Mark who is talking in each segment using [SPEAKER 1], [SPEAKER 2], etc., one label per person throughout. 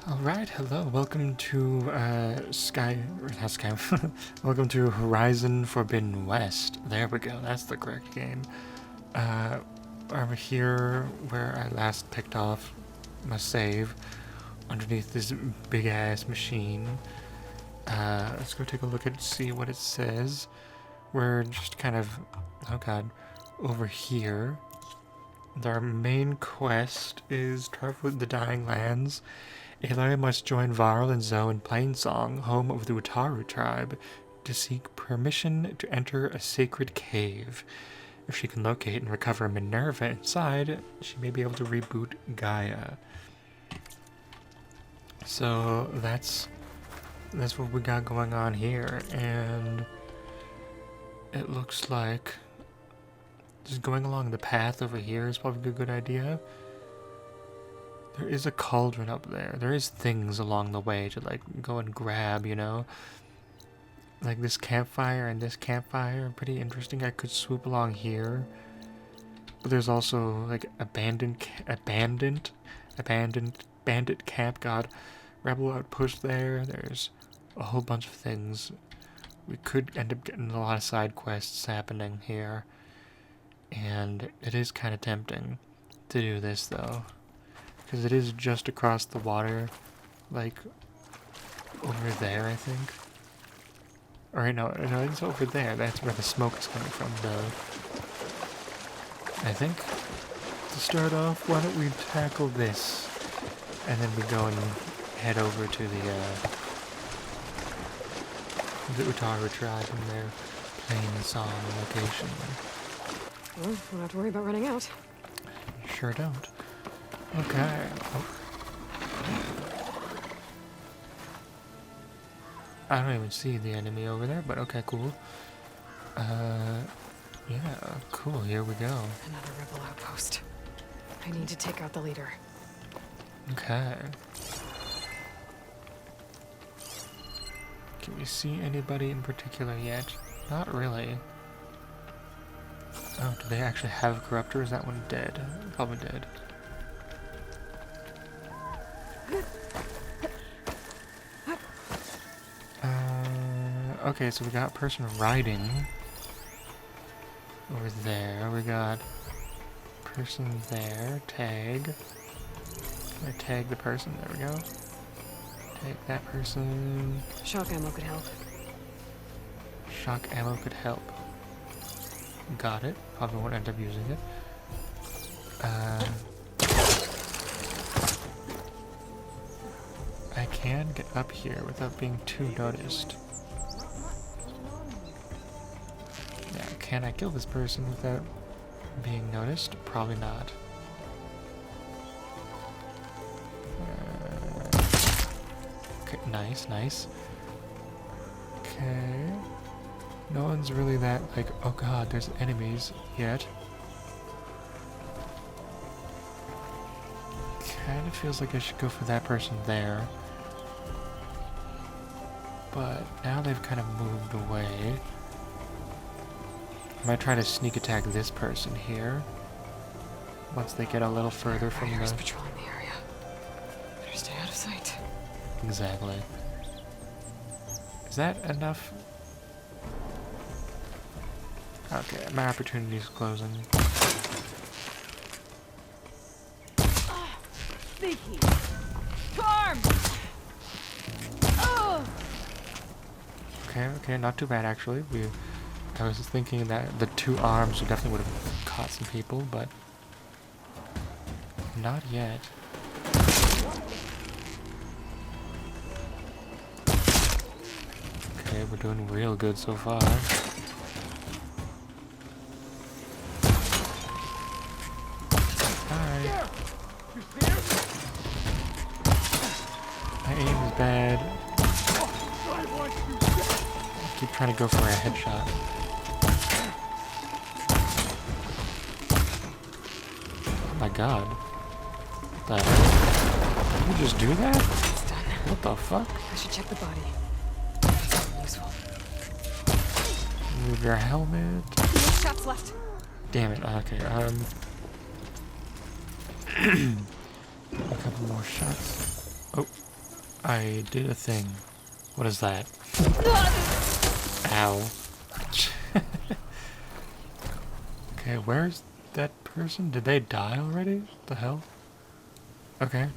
[SPEAKER 1] Alright, hello, welcome to welcome to Horizon Forbidden West. There we go, that's the correct game. Over here, where I last picked off my save, underneath this big-ass machine. Let's go take a look and see what it says. We're just kind of, oh god, over here. Our main quest is travel the Dying Lands. Aloy must join Varl and Zoe in Plainsong, home of the Utaru tribe, to seek permission to enter a sacred cave. If she can locate and recover Minerva inside, she may be able to reboot Gaia. So that's what we got going on here, and it looks like just going along the path over here is probably a good idea. There is a cauldron up there. There is things along the way to like go and grab, you know. Like this campfire and this campfire are pretty interesting. I could swoop along here. But there's also like bandit camp, god, rebel outpost there. There's a whole bunch of things. We could end up getting a lot of side quests happening here. And it is kind of tempting to do this though. Because it is just across the water, like, over there, I think. Or no, it's over there. That's where the smoke is coming from, though. I think, to start off, why don't we tackle this? And then we go and head over to the Utaru tribe and their Plainsong location.
[SPEAKER 2] Well, don't have to worry about running out.
[SPEAKER 1] Sure don't. Okay. Oh. I don't even see the enemy over there, but okay, cool. Yeah, cool, here we go.
[SPEAKER 2] Another rebel outpost. I need to take out the leader.
[SPEAKER 1] Okay. Can we see anybody in particular yet? Not really. Oh, do they actually have a corruptor? Is that one dead? Probably dead. Okay, so we got person riding over there. We got person there. Tag. I tag the person. There we go. Tag that person.
[SPEAKER 2] Shock ammo could help.
[SPEAKER 1] Shock ammo could help. Got it. Probably won't end up using it. I can get up here without being too noticed. Yeah, can I kill this person without being noticed? Probably not. Okay, nice. Okay. No one's really that like, oh god, there's enemies yet. Kind of feels like I should go for that person there. But now they've kind of moved away. I might try to sneak attack this person here. Once they get a little further from the...
[SPEAKER 2] patrolling the area. Better stay out of sight.
[SPEAKER 1] Exactly. Is that enough? Okay, my opportunity's closing.
[SPEAKER 2] Sneaky! Charm! Oh!
[SPEAKER 1] Okay, not too bad actually. I was thinking that the two arms definitely would have caught some people, but not yet. Okay, we're doing real good so far. Hi. My aim is bad. I keep trying to go for a headshot. Oh my god. What the heck? Did you just do that?
[SPEAKER 2] It's done.
[SPEAKER 1] What the fuck?
[SPEAKER 2] I should check the body. Something useful.
[SPEAKER 1] Move your helmet.
[SPEAKER 2] No shots left.
[SPEAKER 1] Damn it. Okay, a couple more shots. Oh, I did a thing. What is that? Ow. Okay, where's that person? Did they die already? What the hell? Okay.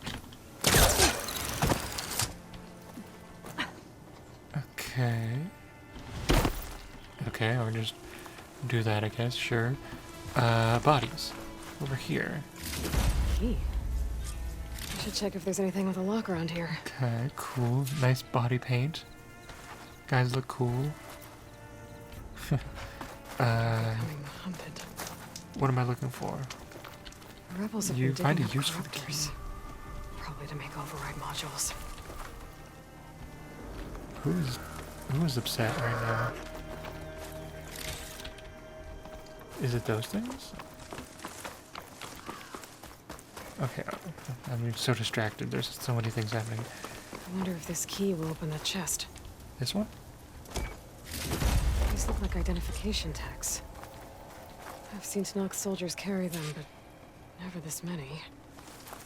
[SPEAKER 1] Okay. Okay, I'll just do that, I guess, sure. Bodies. Over here.
[SPEAKER 2] Key. I should check if there's anything with a lock around here.
[SPEAKER 1] Okay, cool. Nice body paint. Guys look cool.
[SPEAKER 2] Becoming hunted.
[SPEAKER 1] What am I looking for?
[SPEAKER 2] The rebels have
[SPEAKER 1] You
[SPEAKER 2] been
[SPEAKER 1] find
[SPEAKER 2] digging
[SPEAKER 1] a
[SPEAKER 2] up
[SPEAKER 1] use for the
[SPEAKER 2] corruptors. Probably to make override modules.
[SPEAKER 1] Who's upset right now? Is it those things? Okay, I'm so distracted. There's so many things happening.
[SPEAKER 2] I wonder if this key will open that chest.
[SPEAKER 1] This one?
[SPEAKER 2] These look like identification tags. I've seen Snox soldiers carry them, but never this many.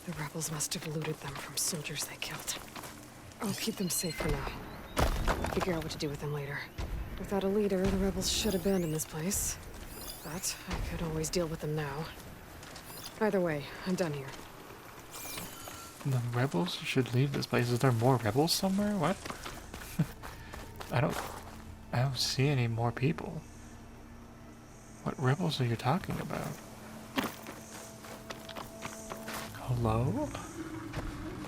[SPEAKER 2] The rebels must have looted them from soldiers they killed. I'll keep them safe for now. Figure out what to do with them later. Without a leader, the rebels should abandon this place. But I could always deal with them now. Either way, I'm done here.
[SPEAKER 1] The rebels should leave this place. Is there more rebels somewhere? What? I don't see any more people. What rebels are you talking about? Hello?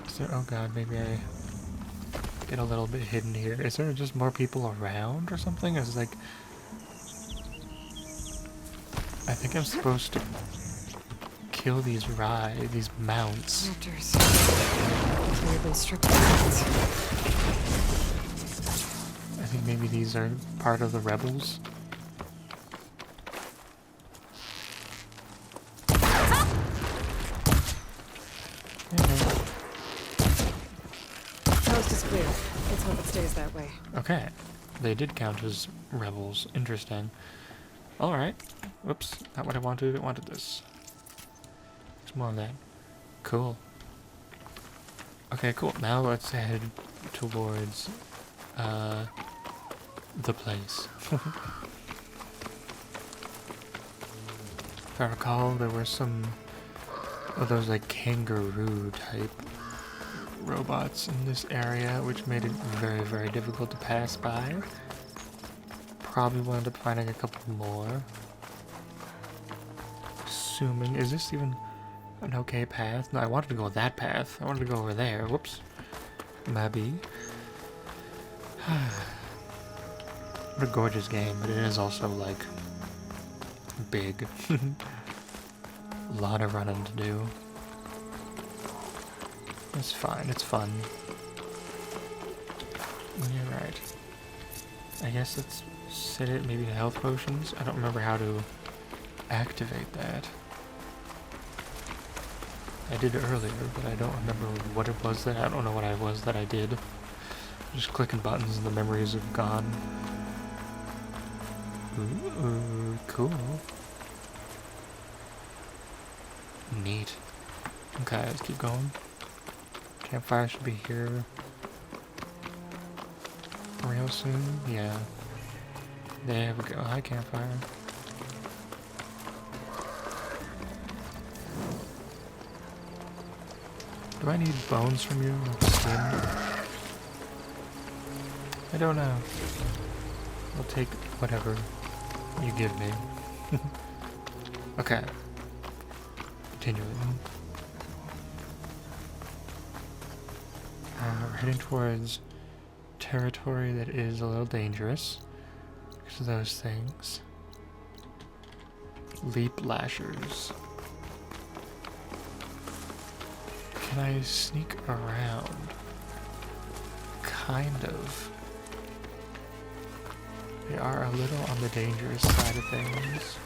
[SPEAKER 1] Is there, oh god, maybe I get a little bit hidden here. Is there just more people around or something? It's like, I think I'm supposed to kill these these mounts.
[SPEAKER 2] Raptors. They've been stripped of guns.
[SPEAKER 1] I think maybe these are part of the rebels.
[SPEAKER 2] Coast is clear. Let's hope it stays that way.
[SPEAKER 1] Okay, they did count as rebels. Interesting. Alright. Whoops, not what I wanted. I wanted this. There's more of that. Cool. Okay, cool. Now let's head towards the place. If I recall, there were some of those like kangaroo type robots in this area, which made it very, very difficult to pass by. Probably wound up finding a couple more. Assuming, is this even an okay path? No, I wanted to go that path. I wanted to go over there. Whoops. Maybe. What a gorgeous game, but it is also like big. A lot of running to do. It's fine, it's fun. You're right. I guess let's set it maybe to health potions. I don't remember how to activate that. I did earlier, but I don't remember what it was that I don't know what I was that I did. Just clicking buttons and the memories have gone. Ooh, cool. Neat. Okay, let's keep going. Campfire should be here real soon. Yeah. There we go. Hi, campfire. Do I need bones from you? Skin? I don't know. I'll take whatever you give me. Okay. Continuing. We're heading towards territory that is a little dangerous because of those things. Leap lashers. Can I sneak around? Kind of. They are a little on the dangerous side of things.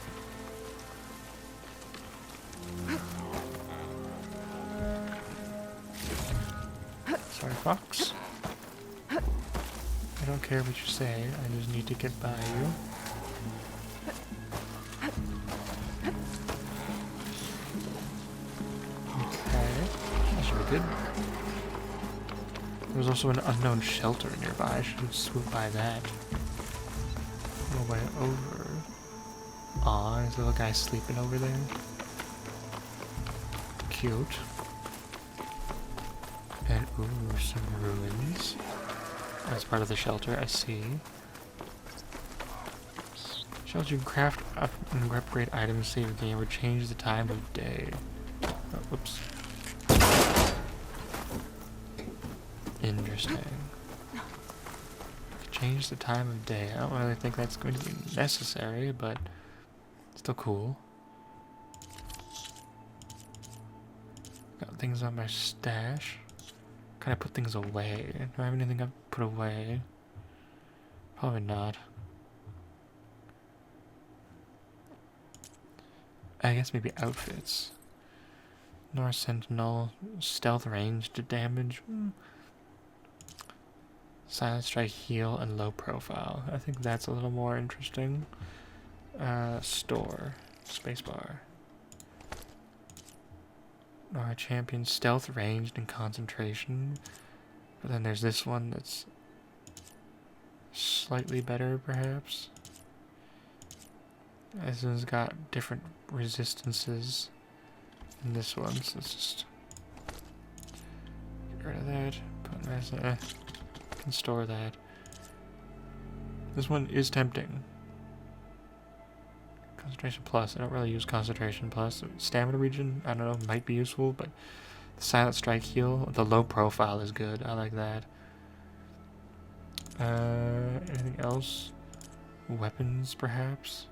[SPEAKER 1] Sorry, Fox. I don't care what you say, I just need to get by you. Okay, that should be good. There's also an unknown shelter nearby. I should swoop by that. No way over. Aw, there's a little guy sleeping over there. Cute. And ooh, some ruins. That's part of the shelter, I see. Shelter, you can craft up and upgrade items, save the game, or change the time of day. Oh, whoops. Interesting. Change the time of day. I don't really think that's going to be necessary, but still cool. Got things on my stash. Can I put things away? Do I have anything I put away? Probably not. I guess maybe outfits. North Sentinel, stealth ranged damage. Silent strike, heal, and low profile. I think that's a little more interesting. Store. Spacebar. Our champion, stealth ranged and concentration. But then there's this one that's slightly better, perhaps. This one's got different resistances than this one, so let's just get rid of that. Put this, can store that. This one is tempting. Concentration plus. I don't really use concentration plus. Stamina regen, I don't know, might be useful, but the silent strike heal, the low profile is good. I like that. Anything else? Weapons, perhaps?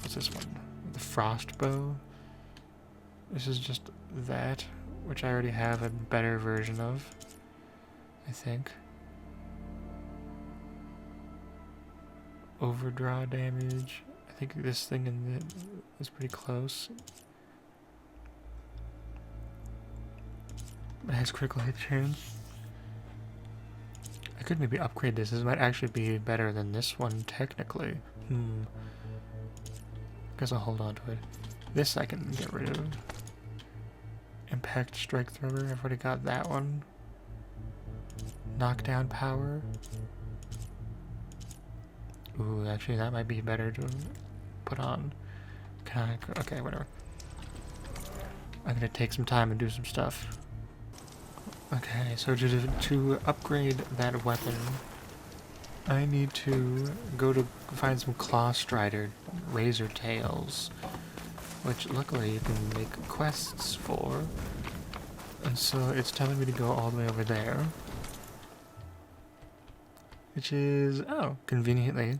[SPEAKER 1] What's this one? The frost bow. This is just that, which I already have a better version of, I think. Overdraw damage. I think this thing in is pretty close. It has critical hit chance. I could maybe upgrade this. This might actually be better than this one, technically. Guess I'll hold on to it. This I can get rid of. Impact strike thrower. I've already got that one. Knockdown power. Ooh, actually that might be better to put on. Can I? Okay, whatever. I'm gonna take some time and do some stuff. Okay, so to upgrade that weapon, I need to go to find some claw strider razor tails, which luckily you can make quests for. And so it's telling me to go all the way over there, which is, oh, conveniently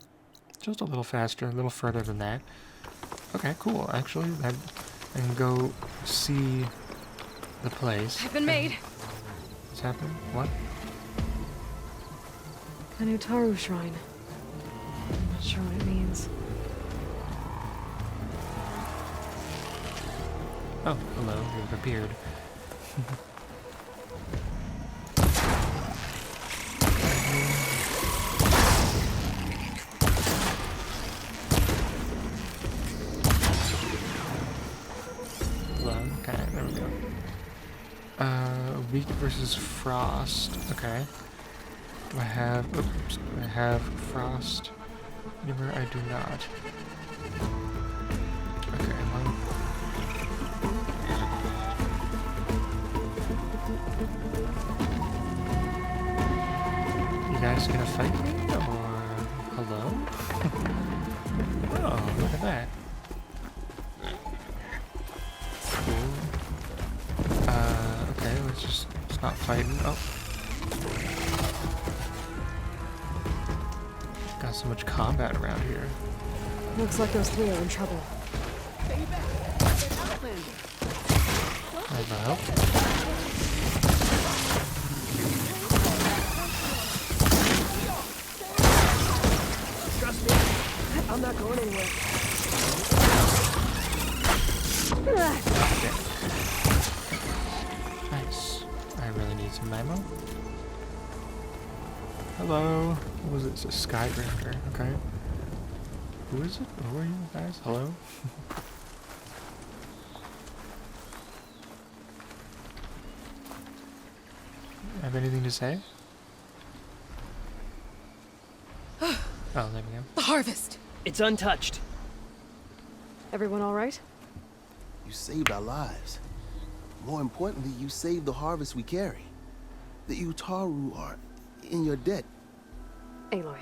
[SPEAKER 1] just a little faster, a little further than that. Okay, cool. Actually, I can go see the place.
[SPEAKER 2] I've been made.
[SPEAKER 1] What's happening? What?
[SPEAKER 2] A new Taru shrine. I'm not sure what it means.
[SPEAKER 1] Oh, hello. You've appeared. Okay, there we go. Weak versus frost. Okay. Do I have... Oops. Do I have frost? Anywhere I do not. Okay, well... You guys gonna fight me, or... Hello? Oh, look at that. Okay, let's not fighting. Oh. Got so much combat around here.
[SPEAKER 2] Looks like those three are in trouble.
[SPEAKER 1] Hello?
[SPEAKER 2] Trust me, I'm not going anywhere.
[SPEAKER 1] Okay. Nice. I really need some ammo. Hello. What was it? It's a Skyrifter. Okay. Who is it? Who are you guys? Hello? have anything to say? Oh, there we go.
[SPEAKER 2] The harvest!
[SPEAKER 3] It's untouched.
[SPEAKER 2] Everyone all right?
[SPEAKER 4] You saved our lives. More importantly, you saved the harvest we carry. The Utaru are in your debt.
[SPEAKER 2] Aloy,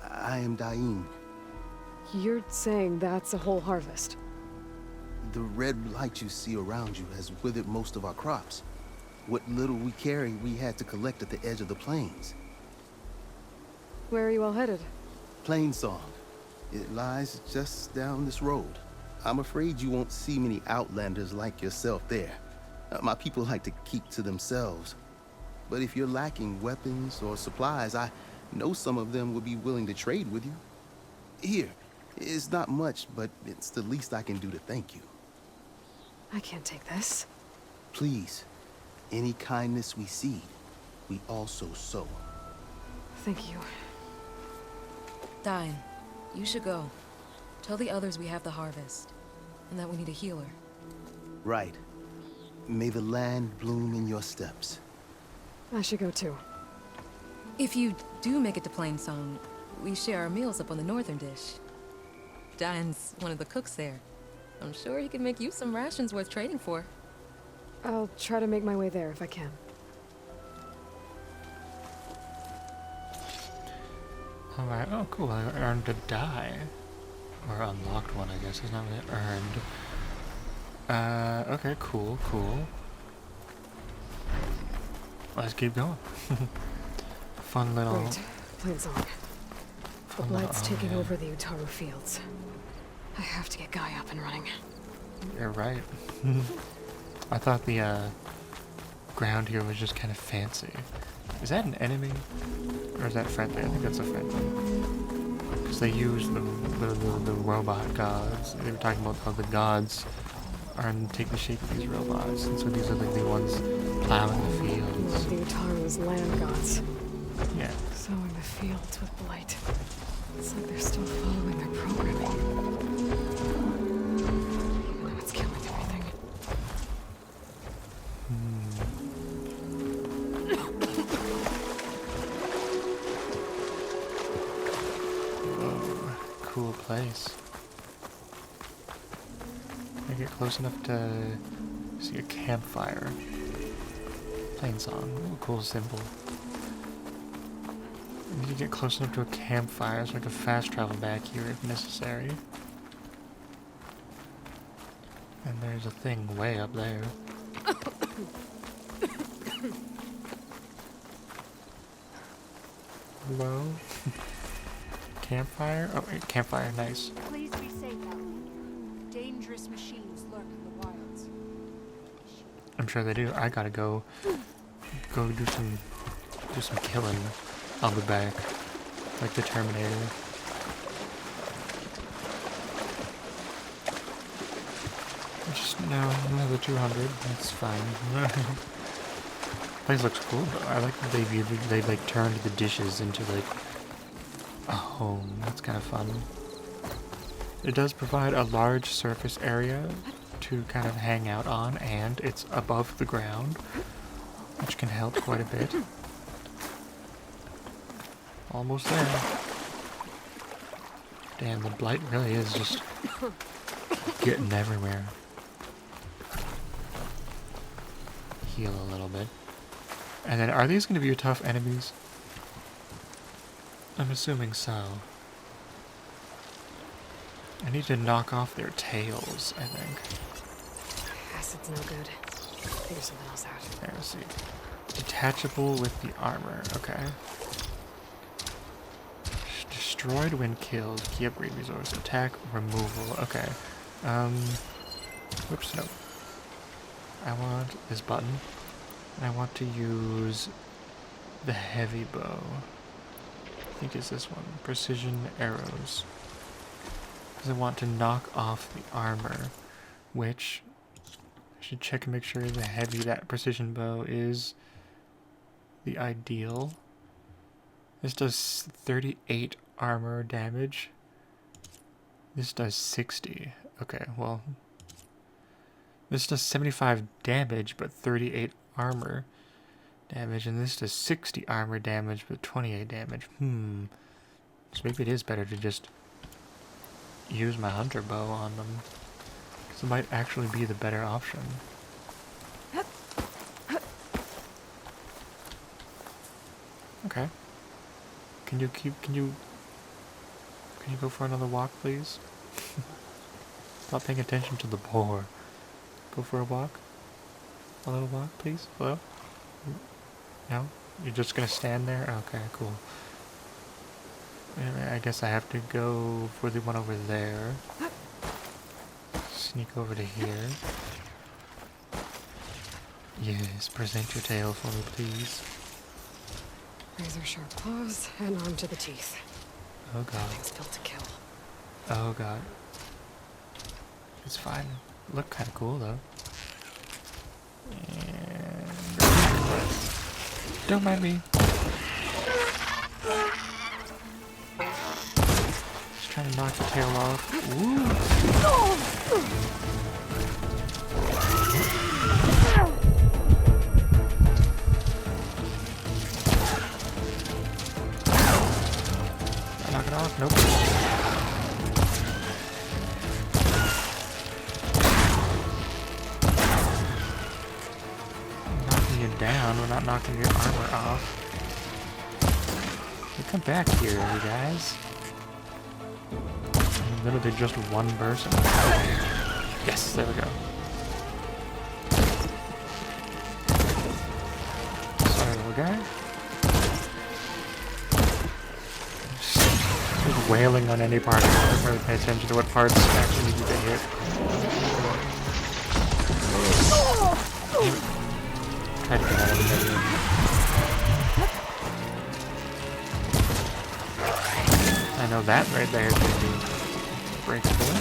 [SPEAKER 4] I am Dain.
[SPEAKER 2] you're saying that's a whole harvest?
[SPEAKER 4] The red light you see around you has withered most of our crops. What little we carry, we had to collect at the edge of the plains.
[SPEAKER 2] Where are you all headed?
[SPEAKER 4] Plainsong. It lies just down this road. I'm afraid you won't see many outlanders like yourself there. My people like to keep to themselves. But if you're lacking weapons or supplies, I know some of them would be willing to trade with you. Here, it's not much, but it's the least I can do to thank you.
[SPEAKER 2] I can't take this.
[SPEAKER 4] Please, any kindness we seed, we also sow.
[SPEAKER 2] Thank you.
[SPEAKER 5] Dine, you should go. Tell the others we have the harvest, and that we need a healer.
[SPEAKER 4] Right. May the land bloom in your steps.
[SPEAKER 2] I should go too.
[SPEAKER 5] If you do make it to Plainsong, we share our meals up on the northern dish. Dine's one of the cooks there. I'm sure he can make you some rations worth trading for.
[SPEAKER 2] I'll try to make my way there if I can.
[SPEAKER 1] Alright, oh cool, I earned a die. Or unlocked one, I guess. It's not really earned. Okay, cool, cool. Let's keep going. Fun little...
[SPEAKER 2] Right. Plainsong. The
[SPEAKER 1] fun little-
[SPEAKER 2] Blight's
[SPEAKER 1] oh,
[SPEAKER 2] taking
[SPEAKER 1] yeah.
[SPEAKER 2] over the Utaru fields. I have to get Gaia up and running.
[SPEAKER 1] You're right. I thought the ground here was just kind of fancy. Is that an enemy? Or is that friendly? I think that's a friendly. Because they use the robot gods. They were talking about how the gods are and take the shape of these robots. And so these are like the ones plowing the fields.
[SPEAKER 2] The Utaru's land gods.
[SPEAKER 1] Yeah.
[SPEAKER 2] Sowing the fields with blight. It's like they're still following their programming. Even though it's killing everything.
[SPEAKER 1] Whoa. Cool place. I get close enough to see a campfire. Plainsong. Ooh, cool symbol. I need to get close enough to a campfire so I can fast travel back here if necessary. And there's a thing way up there. Hello? Campfire? Oh, wait, campfire, nice.
[SPEAKER 6] Please be safe out there. Dangerous machines lurk in the wilds.
[SPEAKER 1] I'm sure they do. I gotta go do some killing. I'll be back. Like the Terminator. Just no, another 200. That's fine. Place looks cool though. I like that they like turned the dishes into like a home. That's kind of fun. It does provide a large surface area to kind of hang out on, and it's above the ground, which can help quite a bit. Almost there. Damn, the blight really is just getting everywhere. Heal a little bit. And then, are these going to be your tough enemies? I'm assuming so. I need to knock off their tails, I think.
[SPEAKER 2] Acid's no good. Figure something else out.
[SPEAKER 1] There, let's see. Detachable with the armor. Okay. Destroyed when killed. Key upgrade resource. Attack removal. Okay. Whoops, no. I want this button. And I want to use the heavy bow. I think it's this one. Precision arrows. Because I want to knock off the armor. Which I should check and make sure the heavy, that precision bow is the ideal. This does 38 armor damage. This does 60. Okay, well. This does 75 damage, but 38 armor. damage, and this does 60 armor damage with 28 damage. So maybe it is better to just use my hunter bow on them. Because it might actually be the better option. Okay. Can you go for another walk, please? Stop paying attention to the boar. Go for a walk. A little walk, please. Hello? No? You're just gonna stand there? Okay, cool. I guess I have to go for the one over there. Sneak over to here. Yes, present your tail for me, please.
[SPEAKER 2] Razor sharp claws and arm to the teeth.
[SPEAKER 1] Oh god.
[SPEAKER 2] Thing's built to kill.
[SPEAKER 1] Oh god. It's fine. Look kinda cool though. And... don't mind me. Just trying to knock the tail off. Ooh. Knock it off? Nope. Knocking you down, we're not knocking your armor off. You come back here, you guys. Literally just one person. Yes, there we go. Sorry, little guy. Just wailing on any part. I don't really pay attention to what parts actually need to be hit. Try to get out of the bedroom. I know that right there is going to be breakable.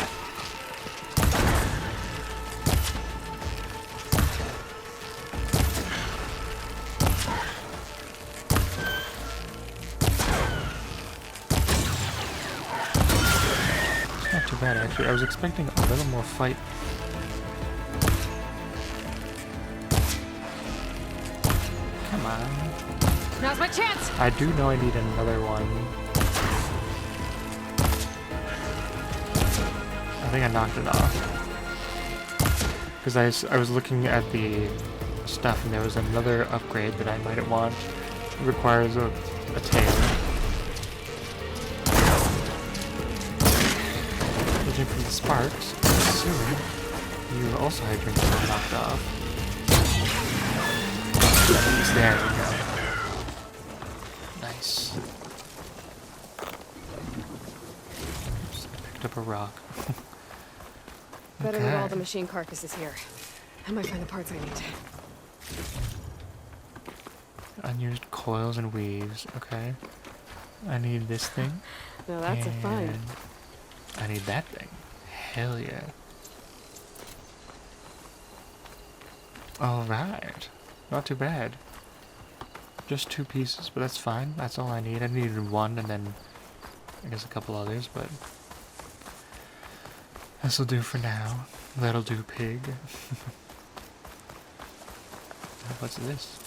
[SPEAKER 1] It's not too bad actually. I was expecting a little more fight. Come on.
[SPEAKER 2] Now's my chance!
[SPEAKER 1] I do know I need another one. I think I knocked it off. Because I was looking at the stuff and there was another upgrade that I might want. It requires a tail. Judging from the sparks, I'm assuming you also had your tail knocked off. There we go. Nice. Oops, I picked up a rock.
[SPEAKER 2] Better than all the machine carcasses here. I might find the parts I need.
[SPEAKER 1] Unused coils and weaves. Okay. I need this thing.
[SPEAKER 2] Now that's a find.
[SPEAKER 1] and I need that thing. Hell yeah. Alright. Not too bad. Just 2 pieces, but that's fine. That's all I need. I needed 1 and then I guess a couple others, but this'll do for now. That'll do, pig. What's this?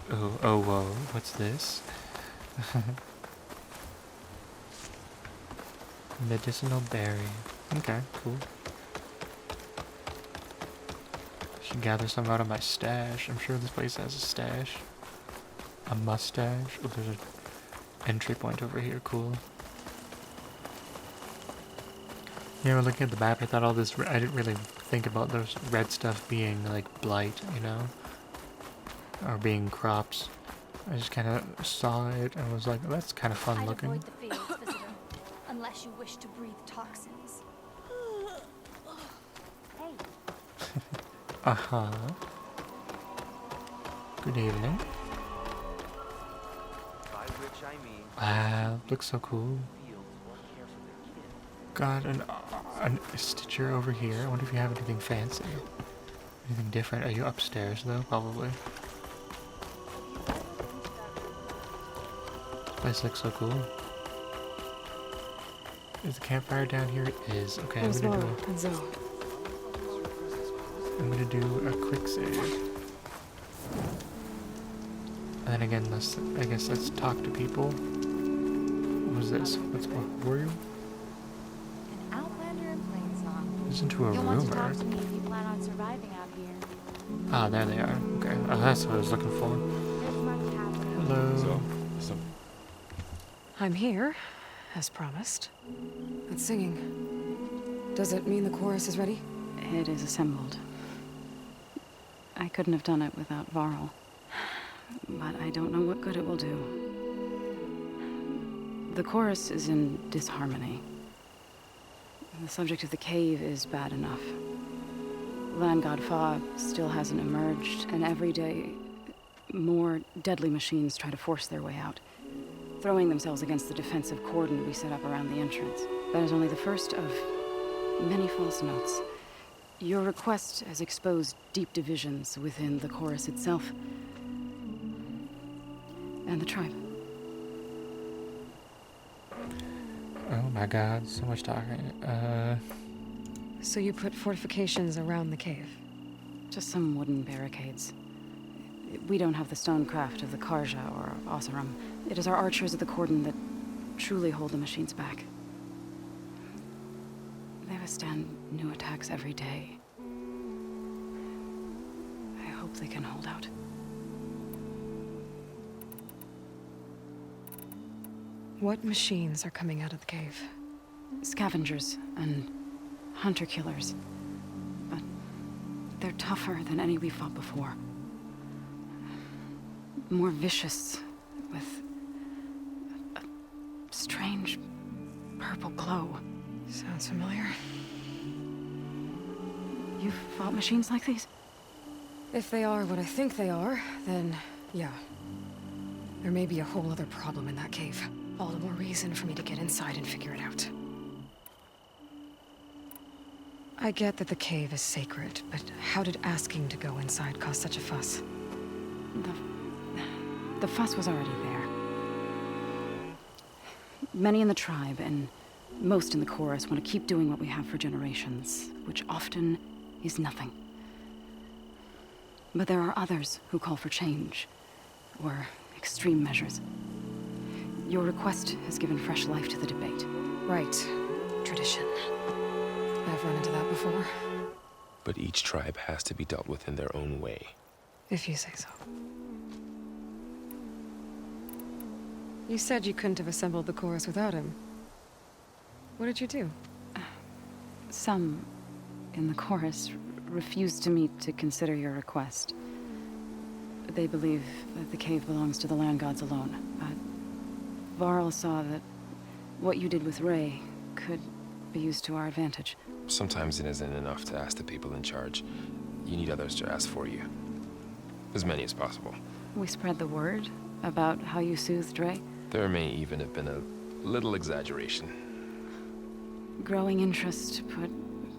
[SPEAKER 1] Oh, whoa. What's this? Medicinal berry. Okay, cool. Should gather some out of my stash. I'm sure this place has a stash. A mustache. Oh, there's an entry point over here. Cool. Yeah, we're looking at the map. I thought all this. I didn't really think about those red stuff being like blight, you know, or being crops. I just kind of saw it and was like, oh, that's kind of fun
[SPEAKER 3] I'd
[SPEAKER 1] looking.
[SPEAKER 3] avoid the fields, visitor, unless you wish to breathe toxins. Hey,
[SPEAKER 1] Uh-huh. Good evening.
[SPEAKER 7] By which I mean
[SPEAKER 1] Wow, looks so cool.
[SPEAKER 7] fields more care for their kin.
[SPEAKER 1] Got a stitcher over here. I wonder if you have anything fancy. Anything different? Are you upstairs though? Probably. This place looks so cool. Is the campfire down here? It is. Okay,
[SPEAKER 2] There's Laura and Zoe.
[SPEAKER 1] I'm gonna do a quick save. And then again, I guess let's talk to people. What was this? Who are you?
[SPEAKER 8] An outlander in Plainsong.
[SPEAKER 1] Listen to a
[SPEAKER 8] You'll want to talk
[SPEAKER 1] rumor.
[SPEAKER 8] to me if you plan on surviving out here.
[SPEAKER 1] Ah, there they are. Okay, that's what I was looking for.
[SPEAKER 8] There's much happening.
[SPEAKER 1] Hello.
[SPEAKER 2] I'm here, as promised. That singing. Does it mean the chorus is ready?
[SPEAKER 9] It is assembled. I couldn't have done it without Varl. But I don't know what good it will do. The chorus is in disharmony. The subject of the cave is bad enough. Land God Fa still hasn't emerged, and every day, more deadly machines try to force their way out, throwing themselves against the defensive cordon we set up around the entrance. That is only the first of many false notes. Your request has exposed deep divisions within the chorus itself and the tribe.
[SPEAKER 1] Oh my god, so much talking.
[SPEAKER 2] So you put fortifications around the cave?
[SPEAKER 9] Just some wooden barricades. We don't have the stonecraft of the Karja or Oseram. It is our archers at the cordon that truly hold the machines back. They withstand new attacks every day. I hope they can hold out.
[SPEAKER 2] What machines are coming out of the cave?
[SPEAKER 9] Scavengers and hunter-killers. But they're tougher than any we fought before. More vicious, with a strange purple glow.
[SPEAKER 2] Sounds familiar.
[SPEAKER 9] You've fought machines like these?
[SPEAKER 2] If they are what I think they are, then yeah. There may be a whole other problem in that cave. All the more reason for me to get inside and figure it out. I get that the cave is sacred, but how did asking to go inside cause such a fuss?
[SPEAKER 9] The fuss was already there. Many in the tribe, and most in the chorus, want to keep doing what we have for generations, which often is nothing. But there are others who call for change, or extreme measures. Your request has given fresh life to the debate.
[SPEAKER 2] Right. Tradition. I've run into that before.
[SPEAKER 10] But each tribe has to be dealt with in their own way.
[SPEAKER 2] If you say so. You said you couldn't have assembled the chorus without him. What did you do?
[SPEAKER 9] Some in the chorus refused to meet to consider your request. They believe that the cave belongs to the land gods alone, but Varl saw that what you did with Ray could be used to our advantage.
[SPEAKER 10] Sometimes it isn't enough to ask the people in charge. You need others to ask for you. As many as possible.
[SPEAKER 9] We spread the word about how you soothed Ray.
[SPEAKER 10] There may even have been a little exaggeration.
[SPEAKER 9] Growing interest put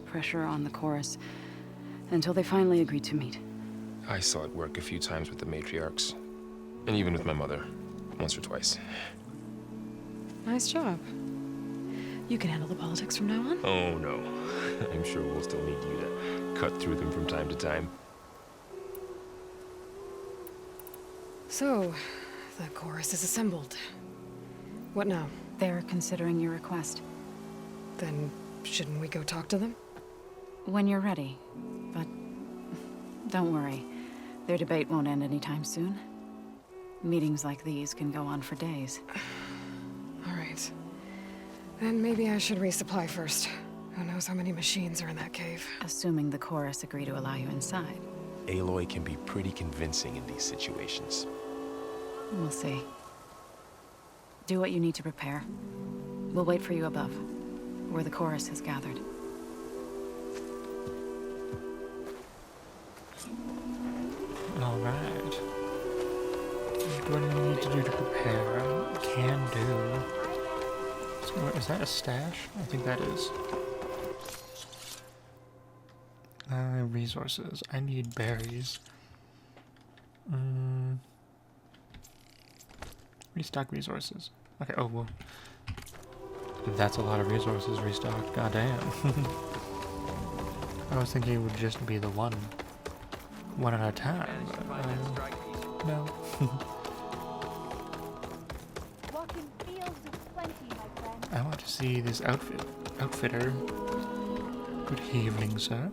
[SPEAKER 9] pressure on the chorus until they finally agreed to meet.
[SPEAKER 10] I saw it work a few times with the matriarchs. And even with my mother. Once or twice.
[SPEAKER 2] Nice job. You can handle the politics from now on?
[SPEAKER 10] Oh no. I'm sure we'll still need you to cut through them from time to time.
[SPEAKER 2] So, the chorus is assembled. What now?
[SPEAKER 9] They're considering your request.
[SPEAKER 2] Then, shouldn't we go talk to them?
[SPEAKER 9] When you're ready. But don't worry. Their debate won't end anytime soon. Meetings like these can go on for days.
[SPEAKER 2] All right. Then maybe I should resupply first. Who knows how many machines are in that cave?
[SPEAKER 9] Assuming the chorus agree to allow you inside.
[SPEAKER 10] Aloy can be pretty convincing in these situations.
[SPEAKER 9] We'll see. Do what you need to prepare. We'll wait for you above, where the chorus has gathered.
[SPEAKER 1] Alright. What do we need to do to prepare? Can do. So, is that a stash? I think that is. Resources. I need berries. Restock resources. Okay, oh well. That's a lot of resources restocked. Goddamn. I was thinking it would just be the one at a time. But, no. to see this outfitter. Good evening, sir.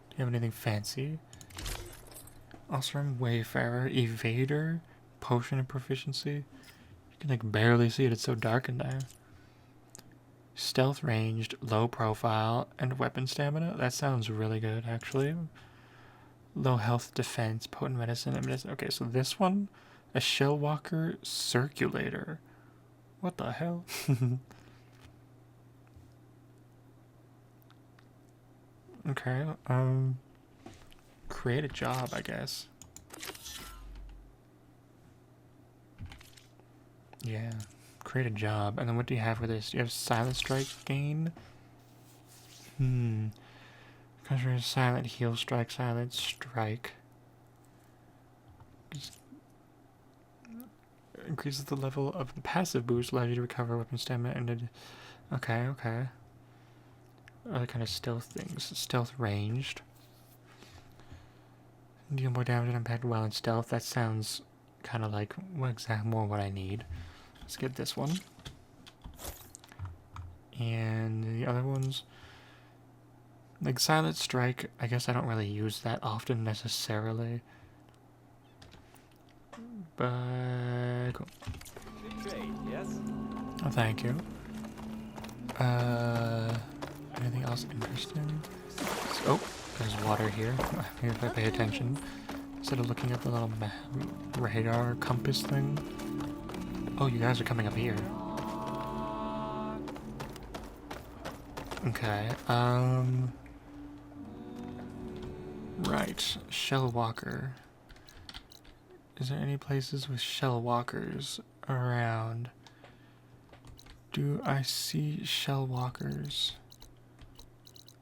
[SPEAKER 1] Do you have anything fancy? Also, I'm Wayfarer, Evader, Potion of Proficiency. You can like barely see it, it's so dark in there. Stealth ranged, low profile, and weapon stamina. That sounds really good, actually. Low health defense, potent medicine, and medicine. Okay, so this one, a shell walker circulator. What the hell? Okay, create a job, I guess. Yeah, create a job. And then what do you have for this? Do you have silent strike gain? Conjure silent heal strike, silent strike. Just increases the level of the passive boost, allows you to recover weapon stamina and okay. Other kind of stealth things. Stealth ranged. Deal more damage and impact while in stealth. That sounds kind of like more what I need. Let's get this one. And the other ones, like silent strike, I guess I don't really use that often necessarily. But cool.
[SPEAKER 7] Yes?
[SPEAKER 1] Oh, thank you. Anything else interesting? Oh, there's water here. Maybe if I pay attention. Instead of looking at the little radar compass thing. Oh, you guys are coming up here. Okay, right, shell walker. Is there any places with shell walkers around? Do I see shell walkers?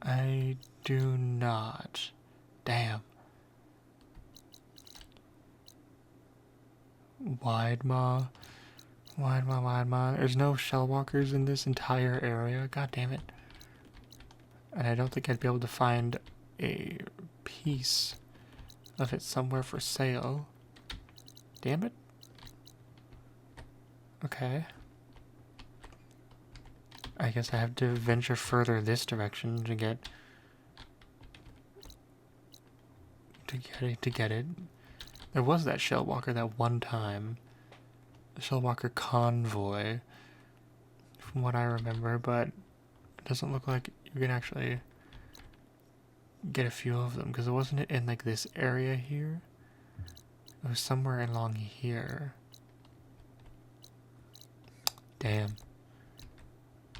[SPEAKER 1] I do not. Damn. Wide maw. There's no shell walkers in this entire area. God damn it. And I don't think I'd be able to find a piece of it somewhere for sale. Damn it. Okay. I guess I have to venture further this direction to get it. There was that shell walker that one time. The shell walker convoy, from what I remember, but it doesn't look like you can actually get a few of them, because it wasn't in like this area here. It was somewhere along here. Damn.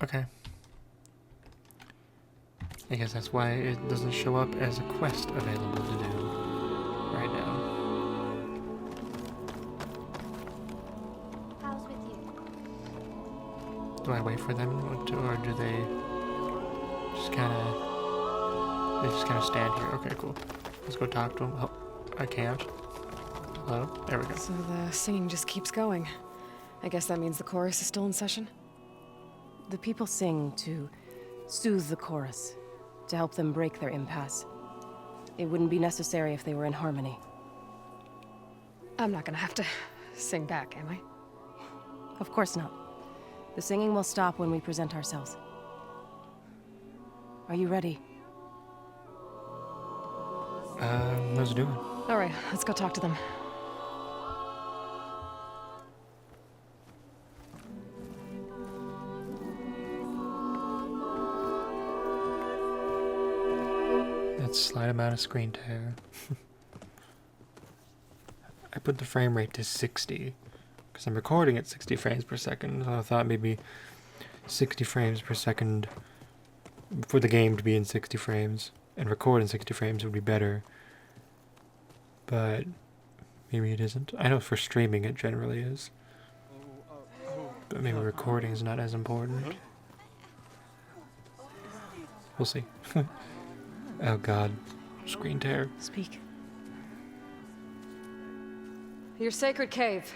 [SPEAKER 1] Okay. I guess that's why it doesn't show up as a quest available to do right now.
[SPEAKER 3] How's with you?
[SPEAKER 1] Do I wait for them, or do they just kind of stand here? Okay, cool. Let's go talk to them. Oh, I can't. Hello? There we go.
[SPEAKER 2] So the singing just keeps going. I guess that means the chorus is still in session?
[SPEAKER 9] The people sing to soothe the chorus, to help them break their impasse. It wouldn't be necessary if they were in harmony.
[SPEAKER 2] I'm not gonna have to sing back, am I?
[SPEAKER 9] Of course not. The singing will stop when we present ourselves. Are you ready?
[SPEAKER 1] Let's do it.
[SPEAKER 2] Alright, let's go talk to them.
[SPEAKER 1] Let's slide him out of screen tear. I put the frame rate to 60 because I'm recording at 60 frames per second. So I thought maybe 60 frames per second for the game to be in 60 frames and record in 60 frames would be better. But maybe it isn't. I know for streaming it generally is. But maybe recording is not as important. We'll see. Oh god. Screen tear.
[SPEAKER 9] Speak.
[SPEAKER 2] Your sacred cave.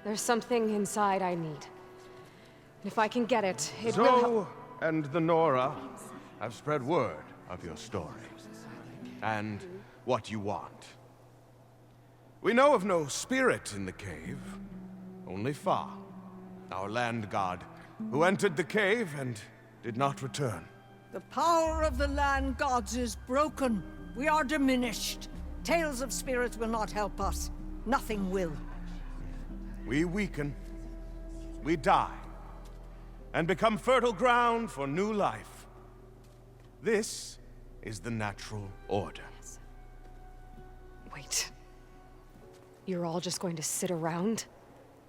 [SPEAKER 2] There's something inside I need. And if I can get it, it will help.
[SPEAKER 11] Zoe and the Nora have spread word of your story. And what you want. We know of no spirit in the cave. Only Fa, our land god, who entered the cave and did not return.
[SPEAKER 6] The power of the land gods is broken. We are diminished. Tales of spirits will not help us. Nothing will.
[SPEAKER 11] We weaken, we die, and become fertile ground for new life. This is the natural order.
[SPEAKER 2] Wait. You're all just going to sit around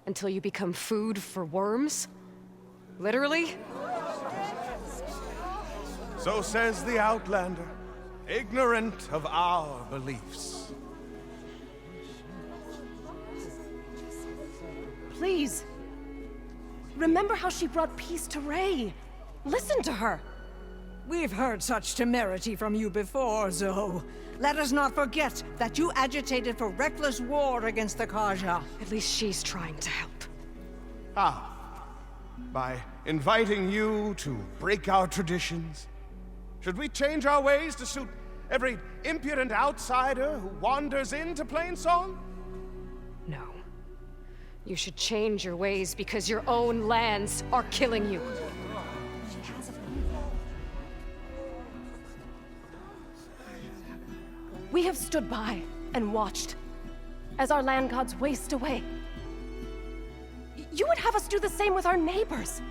[SPEAKER 2] until you become food for worms? Literally?
[SPEAKER 11] So says the Outlander, ignorant of our beliefs.
[SPEAKER 12] Please. Remember how she brought peace to Ray. Listen to her.
[SPEAKER 6] We've heard such temerity from you before, Zoe. Let us not forget that you agitated for reckless war against the Kaja.
[SPEAKER 2] At least she's trying to help.
[SPEAKER 11] How? By inviting you to break our traditions? Should we change our ways to suit every impudent outsider who wanders into Plainsong?
[SPEAKER 2] No. You should change your ways because your own lands are killing you.
[SPEAKER 12] We have stood by and watched as our land gods waste away. You would have us do the same with our neighbors,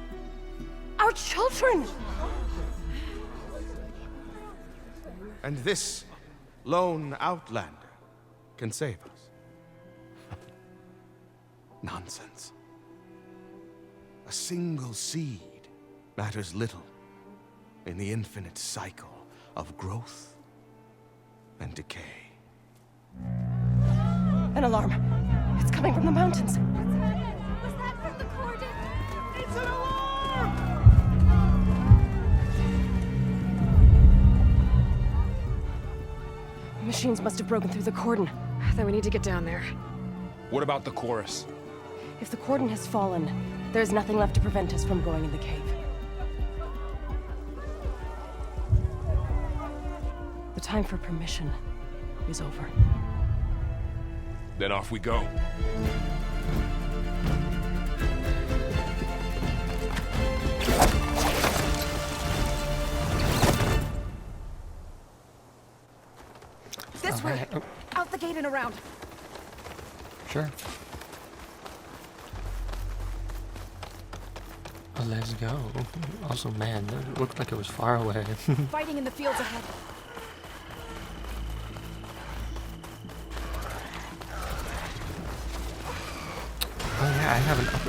[SPEAKER 12] our children.
[SPEAKER 11] And this lone outlander can save us. Nonsense. A single seed matters little in the infinite cycle of growth and decay.
[SPEAKER 12] An alarm. It's coming from the mountains.
[SPEAKER 3] Was that from the cordon?
[SPEAKER 11] It's an alarm!
[SPEAKER 12] Machines must have broken through the cordon.
[SPEAKER 2] Then we need to get down there.
[SPEAKER 10] What about the chorus?
[SPEAKER 12] If the cordon has fallen, there's nothing left to prevent us from going in the cave. The time for permission is over.
[SPEAKER 10] Then off we go.
[SPEAKER 12] This way!
[SPEAKER 1] Alright. Oh,
[SPEAKER 12] Out the gate and around.
[SPEAKER 1] sure. Oh, let's go. Also, man, it looked like it was far away.
[SPEAKER 12] Fighting in the fields ahead.
[SPEAKER 1] Oh yeah,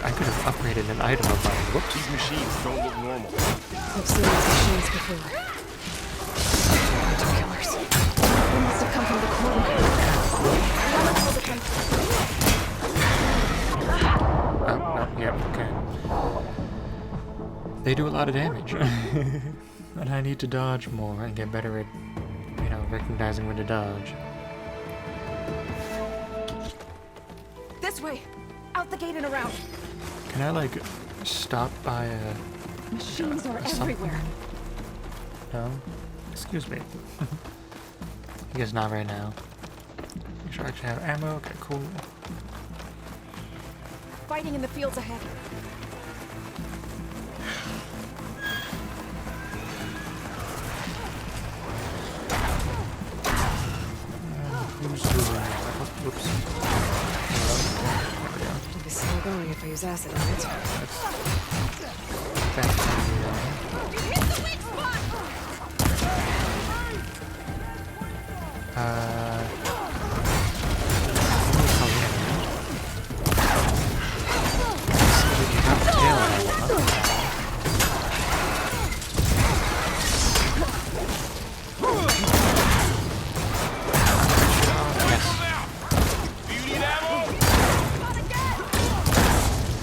[SPEAKER 1] I could have upgraded an item of mine. Whoops.
[SPEAKER 10] These machines don't look normal.
[SPEAKER 2] I've seen these machines before. Killers.
[SPEAKER 12] They must have come from the cordon.
[SPEAKER 1] Oh, yeah, okay. They do a lot of damage. And I need to dodge more and get better at, recognizing when to dodge.
[SPEAKER 12] This way! Out the gate and around.
[SPEAKER 1] Can I, stop by a...
[SPEAKER 12] Machines are
[SPEAKER 1] something?
[SPEAKER 12] everywhere.
[SPEAKER 1] No? Excuse me. I guess not right now. Make sure I actually have ammo. Okay, cool.
[SPEAKER 12] Fighting in the fields ahead.
[SPEAKER 1] Who's doing that? Whoops. There we go.
[SPEAKER 2] It'll be slow going if I use acid on it.
[SPEAKER 1] That's
[SPEAKER 3] You hit the weak spot!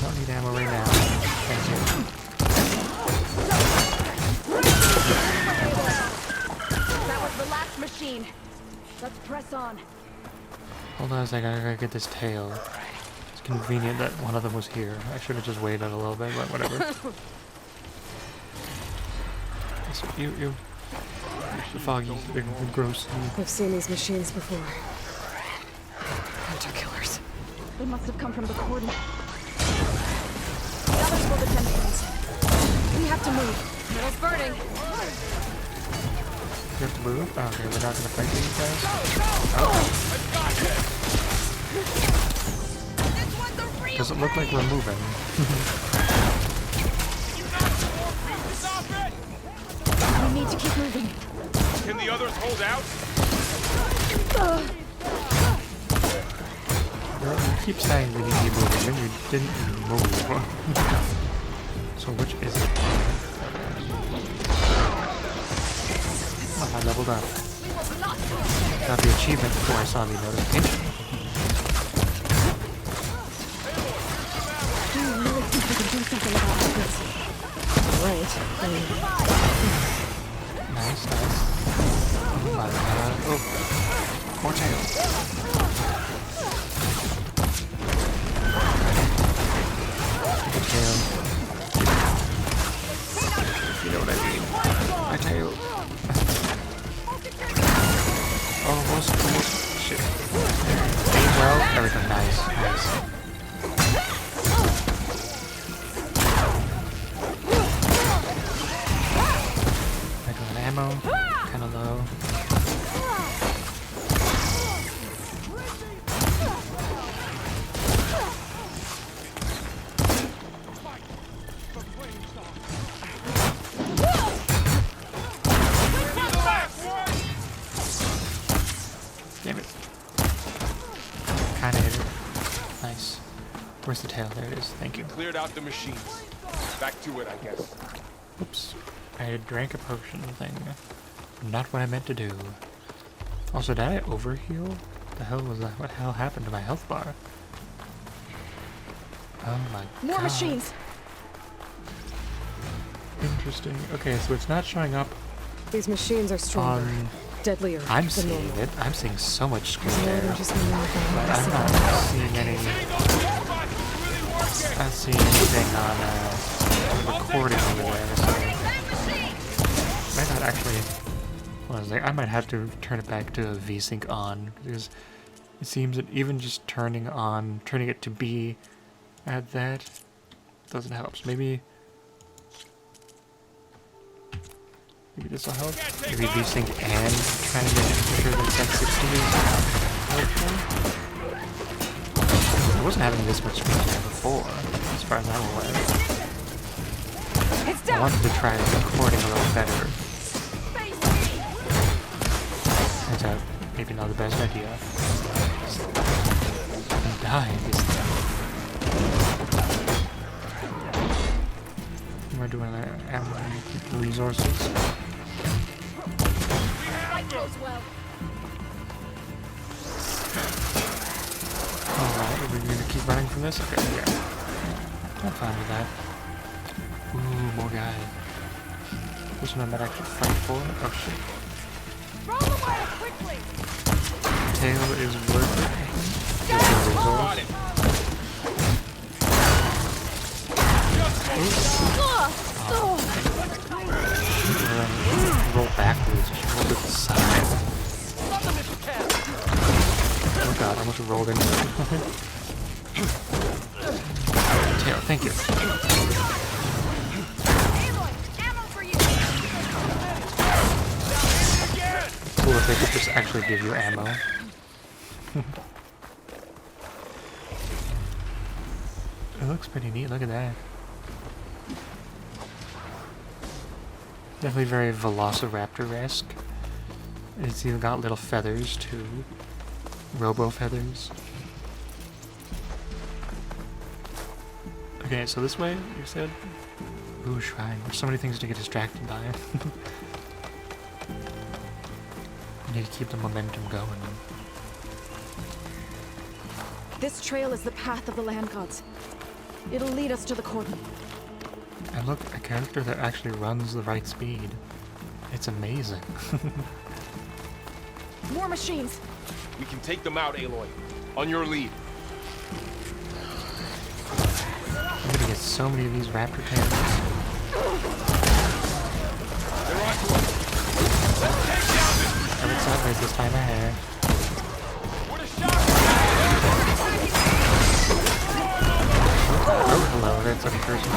[SPEAKER 1] Don't need ammo right now. Thank you.
[SPEAKER 12] That was the last machine. Let's press on.
[SPEAKER 1] Hold on a second, I gotta get this tail. It's convenient that one of them was here. I should have just waited a little bit, but whatever. You. The foggy, the gross.
[SPEAKER 2] I've seen these machines before. Hunter killers.
[SPEAKER 12] They must have come from the cordon. The others will defend things.
[SPEAKER 2] We have to move. Metal's burning.
[SPEAKER 1] You have to move? Oh, okay, we're not gonna fight these guys. Oh. Doesn't look like we're moving.
[SPEAKER 3] We need to keep moving.
[SPEAKER 7] Can the others hold out?
[SPEAKER 1] Girl, you keep saying we need to keep moving, then you didn't move. So which is it? Oh, I leveled up. Got the achievement before I saw the notification.
[SPEAKER 2] I really think we can do something about this. Right.
[SPEAKER 1] Nice, nice. Oh my god. Oh. More tails. Tail. You know what I mean. My tail. Almost. Shit. Aim well. Everything nice. Nice. I got ammo. Kinda low. Damn it. Kinda hit it. Nice. Where's the tail? There it is. Thank you.
[SPEAKER 7] Cleared out the machines. Back to it, I guess.
[SPEAKER 1] Oops. I drank a potion thing. Not what I meant to do. Also, did I overheal? The hell was that? What the hell happened to my health bar? Oh my god.
[SPEAKER 2] More machines.
[SPEAKER 1] Interesting. Okay, so it's not showing up
[SPEAKER 2] These machines are stronger,
[SPEAKER 1] on...
[SPEAKER 2] deadlier.
[SPEAKER 1] I'm
[SPEAKER 2] than
[SPEAKER 1] seeing
[SPEAKER 2] normal.
[SPEAKER 1] it. I'm seeing so much screen
[SPEAKER 2] More
[SPEAKER 1] there.
[SPEAKER 2] than just Minerva.
[SPEAKER 1] But I'm not seeing any... not seeing anything on recording over there, so... Might not actually... What was I? I might have to turn it back to VSync on, because it seems that even just turning it to be at that doesn't help. So maybe this will help. Maybe VSync and trying to make sure that that 60 is helpful. I wasn't having this much screen time before, as far as I'm aware. I wanted to try recording a little better. Turns out, maybe not the best idea. I'm dying this time. Am I doing resources? Alright, are we gonna keep running from this? Okay, yeah. I'm fine with that. Ooh, more guy. This one I might actually fight for. Oh shit. Tail is worth it. Roll backwards. Roll to the side. Oh god, I almost rolled into it. Tail, thank you. Cool if they could just actually give you ammo. It looks pretty neat, look at that. Definitely very Velociraptor-esque. It's even got little feathers too. Robo feathers. Okay, so this way, you said? Ooh, shrine. There's so many things to get distracted by. I need to keep the momentum going.
[SPEAKER 3] This trail is the path of the land gods. It'll lead us to the cordon.
[SPEAKER 1] And look, a character that actually runs the right speed. It's amazing.
[SPEAKER 3] More machines.
[SPEAKER 7] We can take them out, Aloy. On your lead.
[SPEAKER 1] I'm gonna get so many of these raptor tails.
[SPEAKER 7] They're on to us. Let's take down this.
[SPEAKER 1] I look sideways this time I have.
[SPEAKER 7] What a shot!
[SPEAKER 1] Oh, hello, that's a person.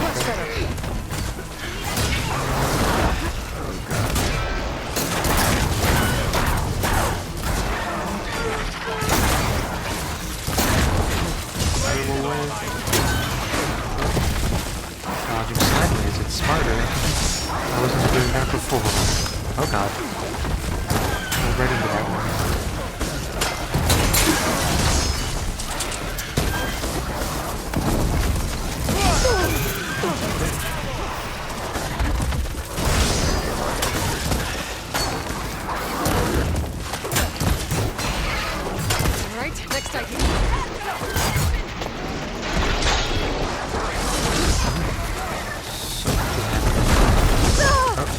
[SPEAKER 1] harder. I wasn't doing that before. Oh god. Go right into that one.
[SPEAKER 2] Alright, next idea.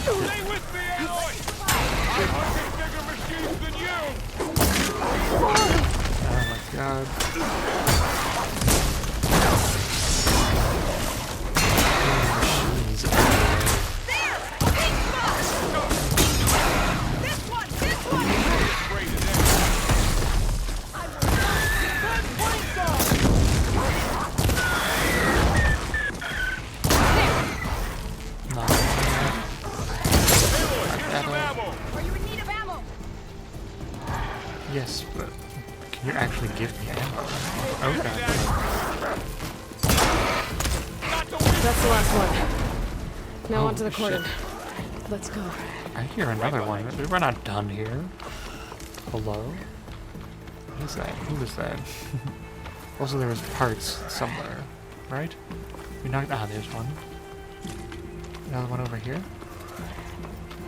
[SPEAKER 7] Stay with me, Aloy! I'm hunting bigger machines than you!
[SPEAKER 1] Oh my god. Machines everywhere. Not
[SPEAKER 7] Are you in need of ammo?
[SPEAKER 1] yes, but can you actually give me ammo? Okay.
[SPEAKER 2] That's the last one. Now onto the cordon. Let's go.
[SPEAKER 1] I hear another one. We're not done here. Hello? What is that? Who is that? Also, there was parts somewhere, right? We knocked. Ah, there's one. Another one over here.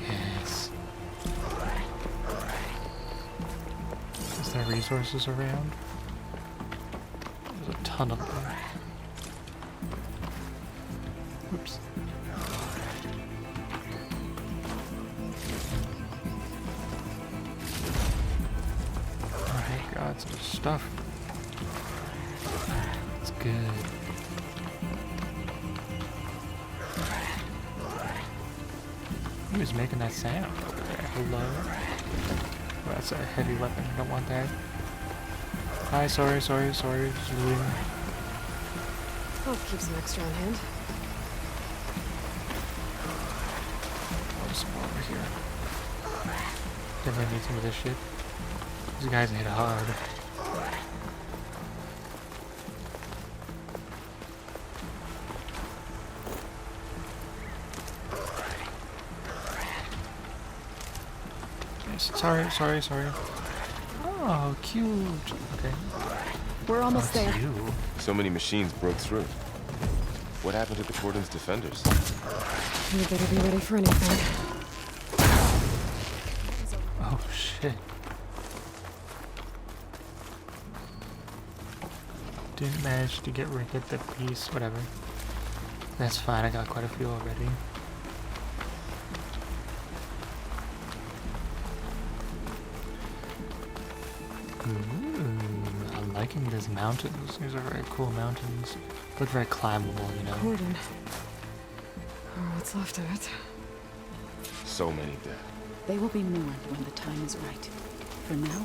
[SPEAKER 1] Yes. Is there resources around? There's a ton of them. Oops. Alright, got some stuff. It's good. Who is making that sound over there? Hello? Oh, that's a heavy weapon. I don't want that. Hi, sorry. Just looting.
[SPEAKER 2] I'll keep some extra on hand.
[SPEAKER 1] There's some more over here. Definitely need some of this shit. These guys hit hard. Yes, sorry. Oh, cute. Okay.
[SPEAKER 3] We're almost there.
[SPEAKER 1] You.
[SPEAKER 10] So many machines broke through. What happened to the cordon's defenders?
[SPEAKER 2] You better be ready for anything.
[SPEAKER 1] Oh shit. Didn't manage to get the piece, whatever. That's fine, I got quite a few already. I'm liking these mountains. These are very cool mountains. Look very climbable, you know.
[SPEAKER 2] Cordon. Or what's left of it.
[SPEAKER 10] So many dead.
[SPEAKER 9] They will be mourned when the time is right. For now,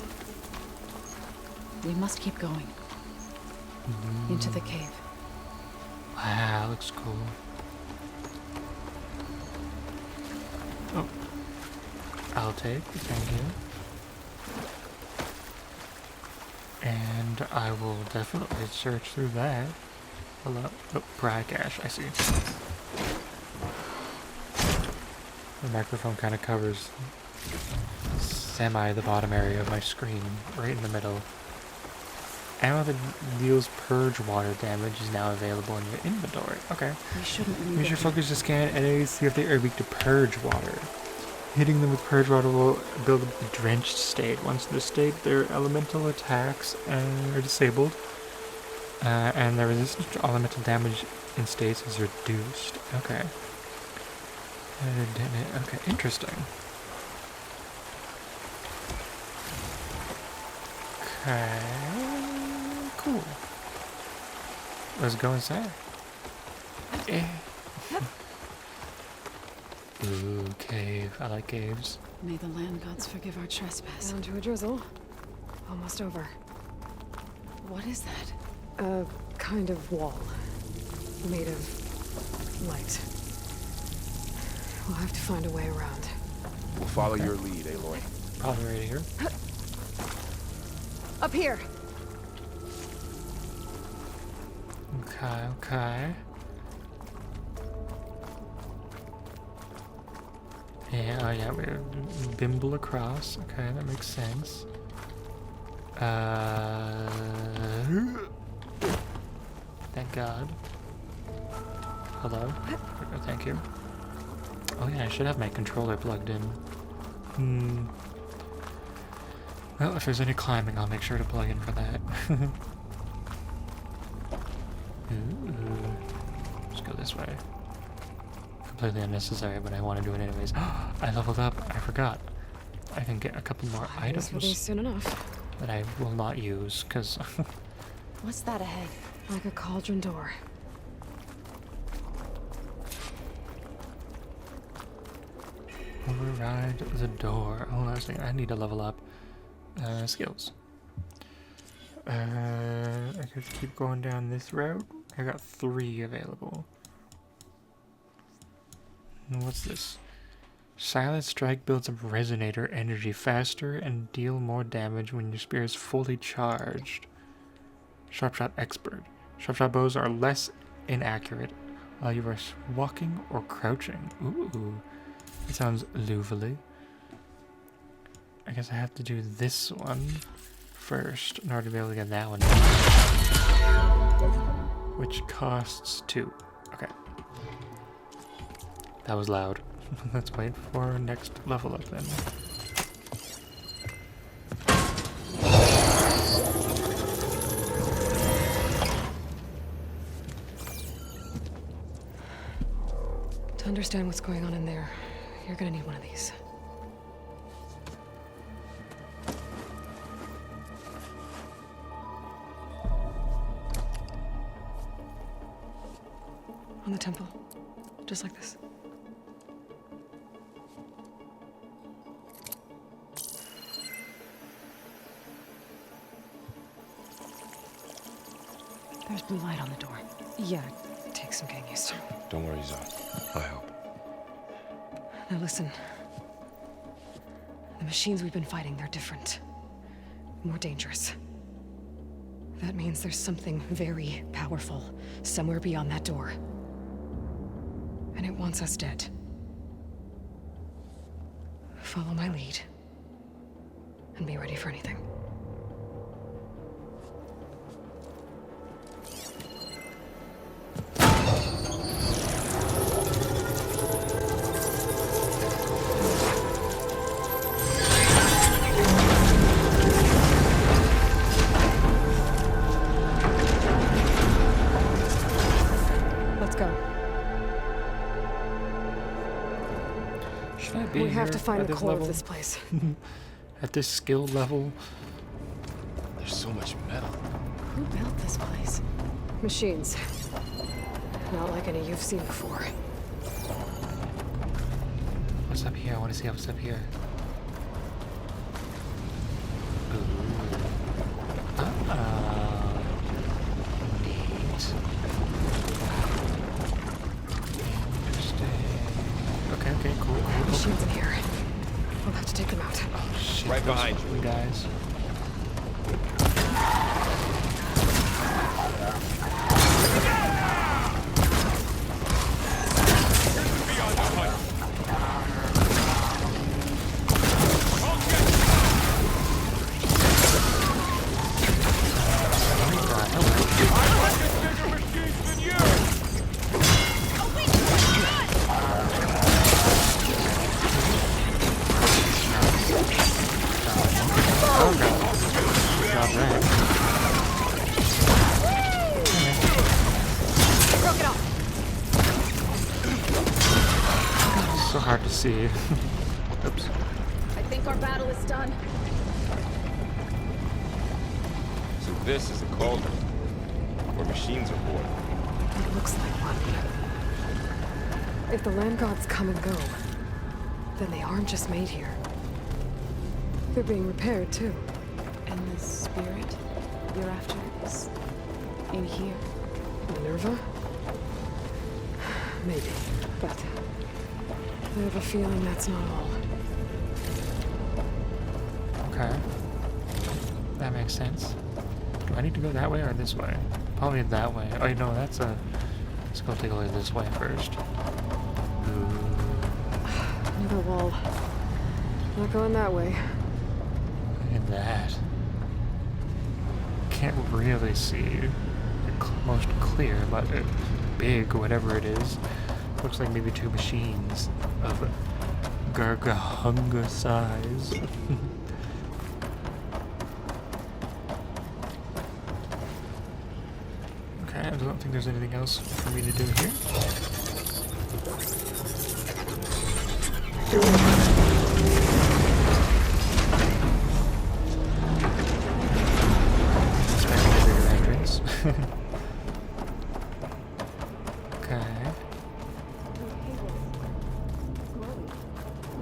[SPEAKER 9] we must keep going. Into the cave.
[SPEAKER 1] Wow, looks cool. Oh. I'll take, thank you. And I will definitely search through that. Hello? Oh, Brad Cash, I see. The microphone kind of covers the bottom area of my screen, right in the middle. Ammo that deals purge water damage is now available in your inventory. Okay. Use your focus to scan enemies, see if they are weak to purge water. Hitting them with purge water will build up a drenched state. Once in this state, their elemental attacks are disabled, and their resistance to elemental damage in states is reduced. Okay. Okay, interesting. Okay. Cool. Let's go inside. Ooh, cave. I like caves.
[SPEAKER 9] May the land gods forgive our trespass.
[SPEAKER 2] Down to a drizzle. Almost over.
[SPEAKER 9] What is that?
[SPEAKER 2] A kind of wall. Made of light. We'll have to find a way around.
[SPEAKER 10] We'll follow your lead, Aloy.
[SPEAKER 1] Probably right here.
[SPEAKER 3] Up here.
[SPEAKER 1] Okay. Yeah, oh yeah, we're bimble across. Okay, that makes sense. Thank God. Hello? Oh, thank you. Oh yeah, I should have my controller plugged in. Well, if there's any climbing, I'll make sure to plug in for that. Ooh. Let's go this way. Completely unnecessary, but I want to do it anyways. I leveled up. I forgot. I can get a couple more items
[SPEAKER 2] Will be soon enough.
[SPEAKER 1] that I will not use, because...
[SPEAKER 12] What's that ahead?
[SPEAKER 2] Like a cauldron door.
[SPEAKER 1] Override the door. Hold on a second. I need to level up. Skills. I could keep going down this route. I got 3 available. And what's this? Silent Strike builds up resonator energy faster and deal more damage when your spear is fully charged. Sharpshot Expert. Sharpshot bows are less inaccurate while you are walking or crouching. Ooh. That sounds lovely. I guess I have to do this one first in order to be able to get that one. Which costs 2. Okay. That was loud. Let's wait for our next level up then.
[SPEAKER 2] To understand what's going on in there, you're gonna need one of these. On the temple. Just like this.
[SPEAKER 12] There's blue light on the door.
[SPEAKER 2] Yeah, it takes some getting used to.
[SPEAKER 10] Don't worry, Zoe. I help.
[SPEAKER 2] Now listen. The machines we've been fighting, they're different. More dangerous. That means there's something very powerful somewhere beyond that door. And it wants us dead. Follow my lead. And be ready for anything. We have to find the core of this place.
[SPEAKER 1] At this skill level.
[SPEAKER 10] There's so much metal.
[SPEAKER 12] Who built this place?
[SPEAKER 2] Machines. Not like any you've seen before.
[SPEAKER 1] What's up here? I want to see what's up here. Ooh. Neat. Interesting. Okay, cool.
[SPEAKER 2] Machines in here. We'll have to take them out.
[SPEAKER 1] Oh, shit.
[SPEAKER 10] Right behind you.
[SPEAKER 1] Guys. So hard to see. Oops.
[SPEAKER 3] I think our battle is done.
[SPEAKER 10] So this is a cauldron where machines are born.
[SPEAKER 2] It looks like one. If the land gods come and go, then they aren't just made here. They're being repaired too.
[SPEAKER 9] And the spirit you're after is in here.
[SPEAKER 2] Minerva? Maybe, but I have a feeling that's not all.
[SPEAKER 1] Okay. That makes sense. Do I need to go that way or this way? Probably that way. Oh, no, that's a... Let's go take a look at this way first. Ooh.
[SPEAKER 2] Another wall. Not going that way.
[SPEAKER 1] Look at that. Can't really see it most clear, but big, whatever it is. Looks like maybe two machines of Gargahunga size. Okay, I don't think there's anything else for me to do here. Expecting a bigger entrance. Okay.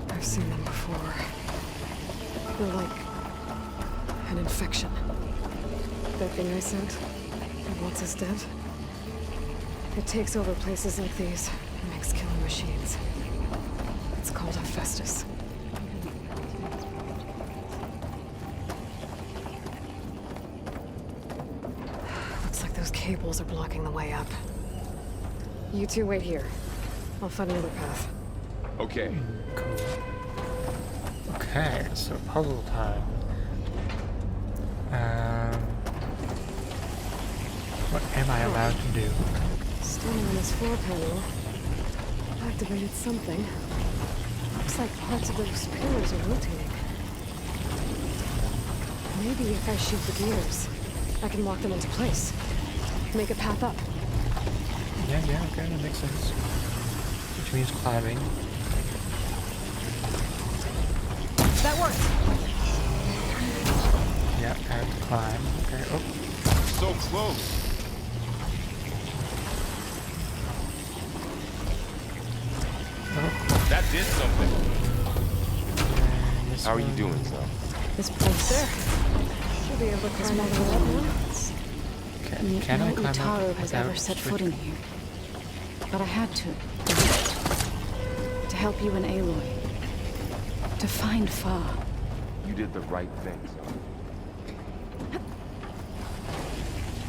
[SPEAKER 2] I've seen them before. They're like an infection. That thing I sent, that wants us dead. It takes over places like these and makes killing machines. It's called Hephaestus. Looks like those cables are blocking the way up. You two wait here. I'll find another path.
[SPEAKER 10] Okay.
[SPEAKER 1] Cool. Okay, so puzzle time. What am I allowed to do?
[SPEAKER 2] Standing on this floor panel, activated something. Looks like parts of those pillars are rotating. Maybe if I shoot the gears, I can lock them into place. Make a path up.
[SPEAKER 1] Yeah, okay, that makes sense. Which means climbing.
[SPEAKER 2] That worked!
[SPEAKER 1] Yeah, I have to climb. Okay, oh.
[SPEAKER 7] So close.
[SPEAKER 1] Oh.
[SPEAKER 7] That did something.
[SPEAKER 1] And this
[SPEAKER 10] How are you
[SPEAKER 1] one.
[SPEAKER 10] doing, Sal?
[SPEAKER 9] This place.
[SPEAKER 2] There. Should be able to climb all the way up now.
[SPEAKER 1] Okay, can I
[SPEAKER 9] No
[SPEAKER 1] climb
[SPEAKER 9] Utaru
[SPEAKER 1] up
[SPEAKER 9] has
[SPEAKER 1] without
[SPEAKER 9] ever set foot
[SPEAKER 1] switching?
[SPEAKER 9] in here. But I had to. To help you and Aloy. To find Fa.
[SPEAKER 10] You did the right thing, Sal.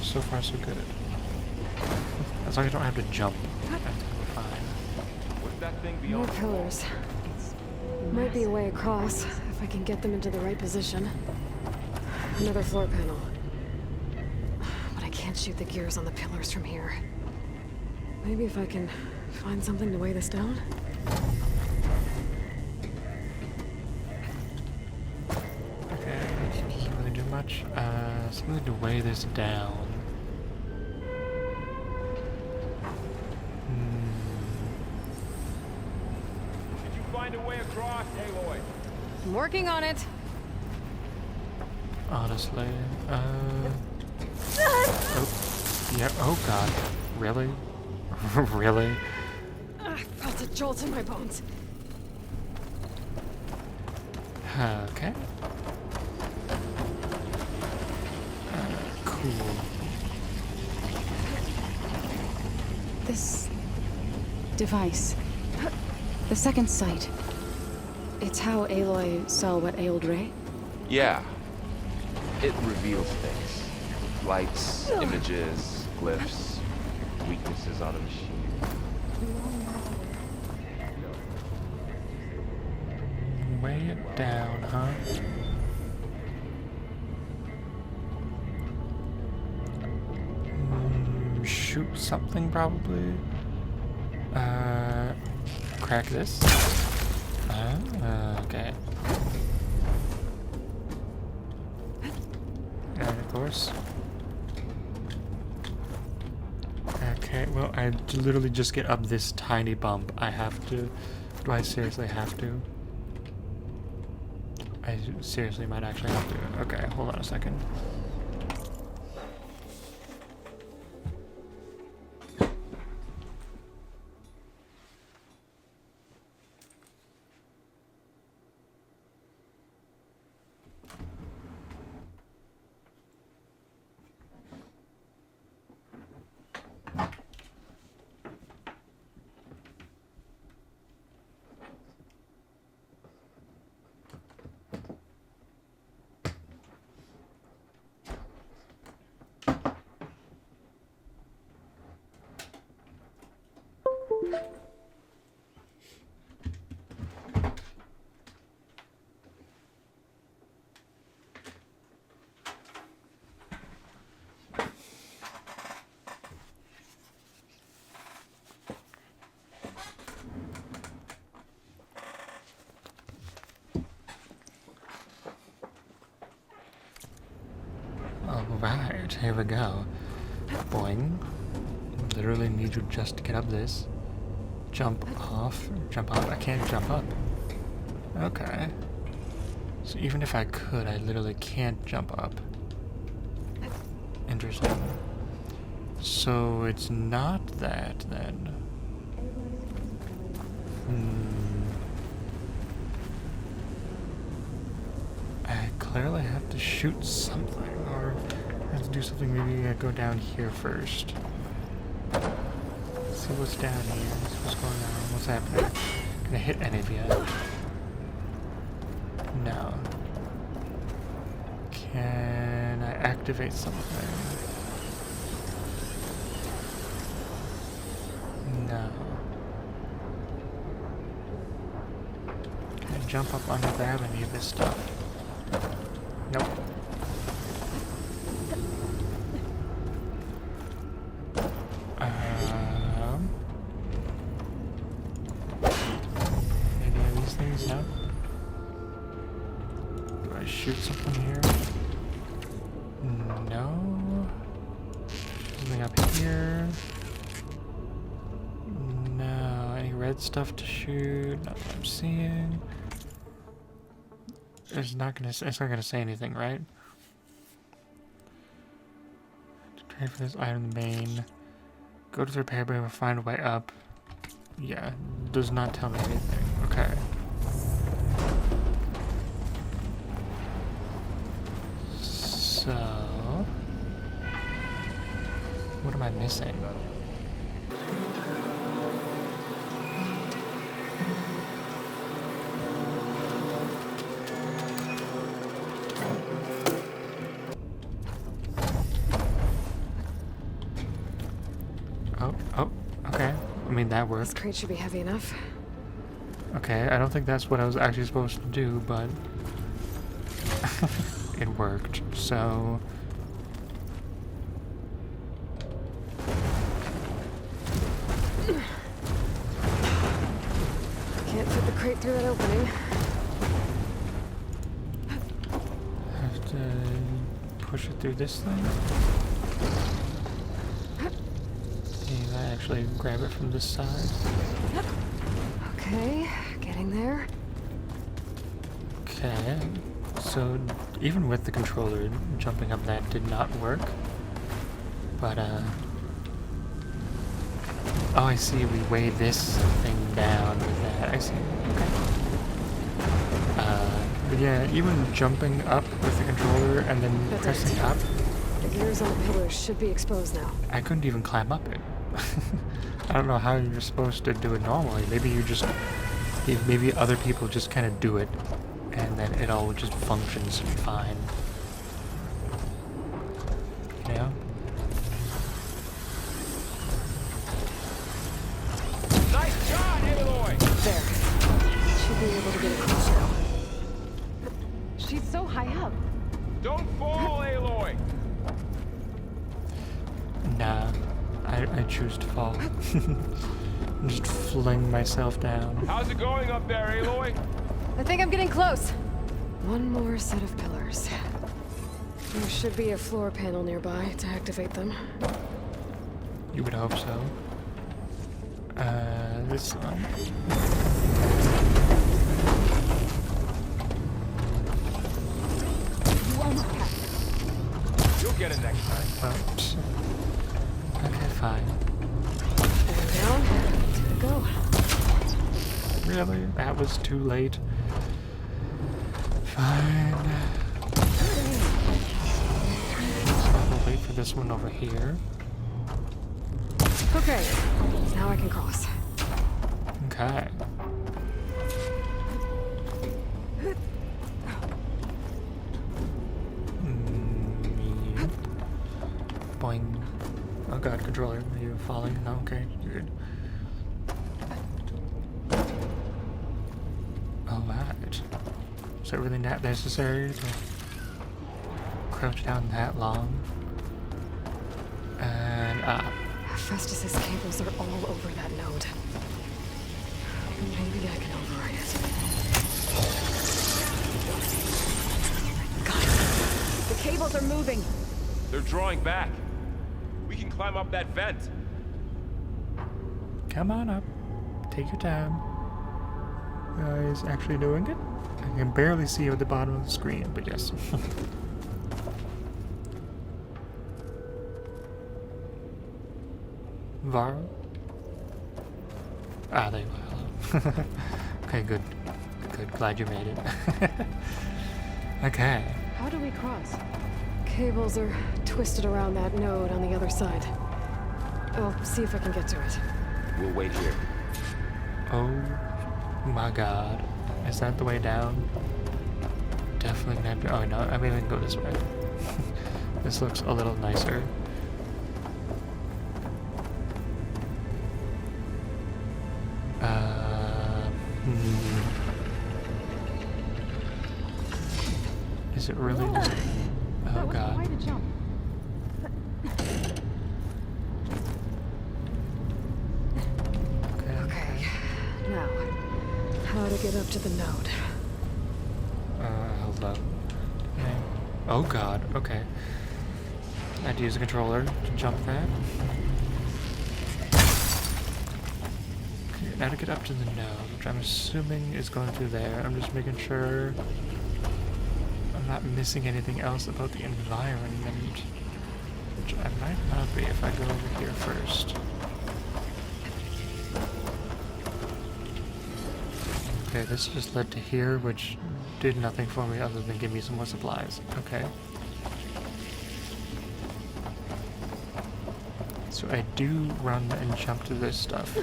[SPEAKER 1] So far, so good. As long as I don't have to jump, that's fine.
[SPEAKER 7] What's that thing
[SPEAKER 2] More
[SPEAKER 7] beyond?
[SPEAKER 2] pillars. Might be a way across, if I can get them into the right position. Another floor panel. But I can't shoot the gears on the pillars from here. Maybe if I can find something to weigh this down?
[SPEAKER 1] Okay, that doesn't really do much. Something to weigh this down.
[SPEAKER 7] Did you find a way across, Aloy?
[SPEAKER 2] I'm working on it.
[SPEAKER 1] Honestly, oh, yeah, oh god, really? Really?
[SPEAKER 2] I felt a jolt in my bones.
[SPEAKER 1] Okay. Cool.
[SPEAKER 9] This device. The second sight. It's how Aloy saw what ailed Rey?
[SPEAKER 10] Yeah. It reveals things. Lights, images, glyphs, weaknesses on a machine.
[SPEAKER 1] Weigh it down, huh? Shoot something, probably. Crack this. Okay. And of course. Okay, well, I literally just get up this tiny bump. I have to. Do I seriously have to? I seriously might actually have to. Okay, hold on a second. Alright, here we go. Boing. Literally need you just to get up this. Jump off. Jump off. I can't jump up. Okay. So even if I could, I literally can't jump up. Interesting. So it's not that then. I clearly have to shoot something, or I have to do something. Maybe I go down here first. See what's down here. See what's going on. What's happening? Can I hit any of you? No. Can I activate something? No. Can I jump up under there and any of this stuff? Nope. Any of these things? No. Do I shoot something here? No. Something up here? No. Any red stuff to shoot? Not that I'm seeing. It's not gonna say anything, right? To trade for this item in the main. Go to the repair bay and find a way up. Yeah, does not tell me anything. Okay. So, what am I missing? Oh, okay. I mean, that worked.
[SPEAKER 2] This crate should be heavy enough.
[SPEAKER 1] Okay, I don't think that's what I was actually supposed to do, but it worked. So
[SPEAKER 2] Can't fit the crate through that opening.
[SPEAKER 1] have to push it through this thing. Can I actually grab it from this side?
[SPEAKER 2] Okay, getting there.
[SPEAKER 1] Okay. So even with the controller, jumping up that did not work. But oh, I see. We weigh this thing down with that. I see. Okay. But yeah, even jumping up with the controller and then
[SPEAKER 2] That's
[SPEAKER 1] pressing
[SPEAKER 2] it.
[SPEAKER 1] up,
[SPEAKER 2] The gears on the pillars should be exposed now.
[SPEAKER 1] I couldn't even climb up it. I don't know how you're supposed to do it normally. Maybe you just, maybe other people just kind of do it, and then it all just functions fine. You know?
[SPEAKER 7] Nice shot, Aloy!
[SPEAKER 2] There. Should be able to get across now.
[SPEAKER 3] She's so high up.
[SPEAKER 7] Don't fall, Aloy!
[SPEAKER 1] Nah, I choose to fall. Just fling myself down.
[SPEAKER 7] How's it going up there, Aloy?
[SPEAKER 2] I think I'm getting close. One more set of pillars. There should be a floor panel nearby to activate them.
[SPEAKER 1] You would hope so. This one.
[SPEAKER 3] You almost passed.
[SPEAKER 7] You'll get it next time.
[SPEAKER 1] Oops. Okay, fine.
[SPEAKER 2] Stand down. To go.
[SPEAKER 1] Really? That was too late. Fine. So I'll wait for this one over here.
[SPEAKER 2] Okay. Now I can cross.
[SPEAKER 1] Okay. Boing. Oh god, controller. Are you falling? No, okay, good. Alright. Is it really not necessary to crouch down that long? And up.
[SPEAKER 2] Festus's cables are all over that node. Maybe I can override it. Got it.
[SPEAKER 3] The cables are moving.
[SPEAKER 7] They're drawing back. We can climb up that vent.
[SPEAKER 1] Come on up. Take your time. Is actually doing it? I can barely see you at the bottom of the screen, but yes. Varro? Ah, there you are. Hello. Okay, good. Good. Glad you made it. Okay.
[SPEAKER 2] How do we cross? Cables are twisted around that node on the other side. I'll see if I can get to it.
[SPEAKER 10] We'll wait here.
[SPEAKER 1] Oh my god. Is that the way down? Definitely gonna have to. Oh no, I mean, we can go this way. This looks a little nicer. Is it really? Oh god.
[SPEAKER 3] Quite a jump.
[SPEAKER 2] Okay. Now, how to get up to the node?
[SPEAKER 1] Hold up. Okay. Oh god, okay. I had to use a controller to jump that. Okay, now to get up to the node, which I'm assuming is going through there. I'm just making sure I'm not missing anything else about the environment. Which I might not be if I go over here first. Okay, this just led to here, which did nothing for me other than give me some more supplies. Okay. So I do run and jump to this stuff.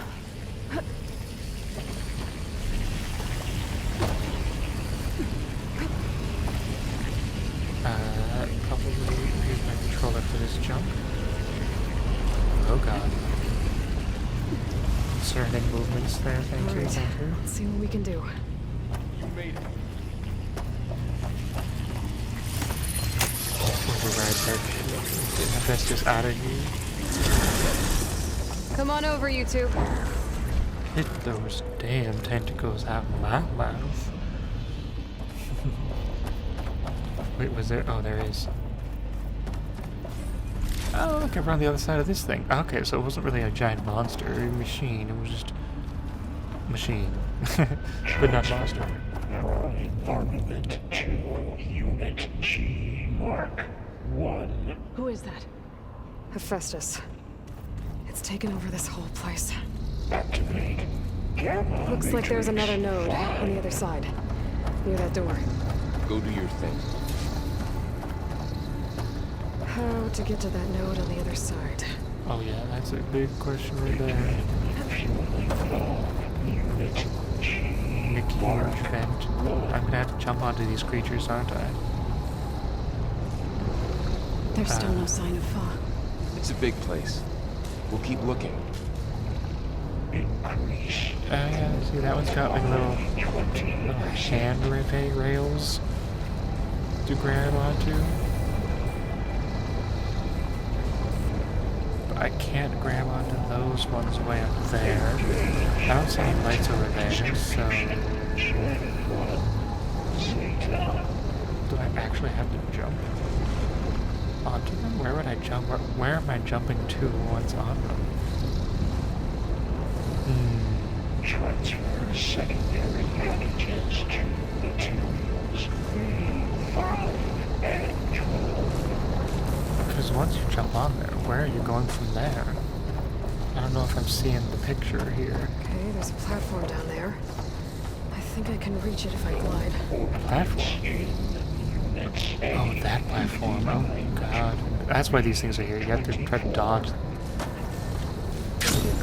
[SPEAKER 1] Probably use my controller for this jump. Oh god. Concerning movements there, thank you,
[SPEAKER 2] Alright,
[SPEAKER 1] thank you.
[SPEAKER 2] let's see what we can do.
[SPEAKER 7] You made it.
[SPEAKER 1] Override that. Get Hephaestus out of here.
[SPEAKER 2] Come on over, you two.
[SPEAKER 1] Hit those damn tentacles out of my mouth. Wait, was there? Oh, there is. Oh, okay, we're on the other side of this thing. Okay, so it wasn't really a giant monster machine. It was just machine, but not monster.
[SPEAKER 13] Armament 2, Unit G, Mark 1.
[SPEAKER 3] Who is that?
[SPEAKER 2] Hephaestus. It's taken over this whole place.
[SPEAKER 13] Activate. Gamma
[SPEAKER 2] Looks like there's
[SPEAKER 13] matrix
[SPEAKER 2] another node on the other side, near that door.
[SPEAKER 10] Go do your thing.
[SPEAKER 2] How to get to that node on the other side?
[SPEAKER 1] Oh yeah, that's a big question right there. Nicky vent. I'm gonna have to jump onto these creatures, aren't I?
[SPEAKER 3] There's still no sign of Fa.
[SPEAKER 10] It's a big place. We'll keep looking.
[SPEAKER 1] Yeah, see that one's got like little hand rails to grab onto. But I can't grab onto those ones way up there. I don't see any lights over there, so... Do I actually have to jump onto them? Where would I jump? Where am I jumping to once on them?
[SPEAKER 13] Transfer secondary packages to materials 3, 5, and 12.
[SPEAKER 1] Because once you jump on there, where are you going from there? I don't know if I'm seeing the picture here.
[SPEAKER 2] Okay, there's a platform down there. I think I can reach it if I glide.
[SPEAKER 1] Platform? Oh, that platform. Oh my god. That's why these things are here. You have to try to dodge.
[SPEAKER 2] You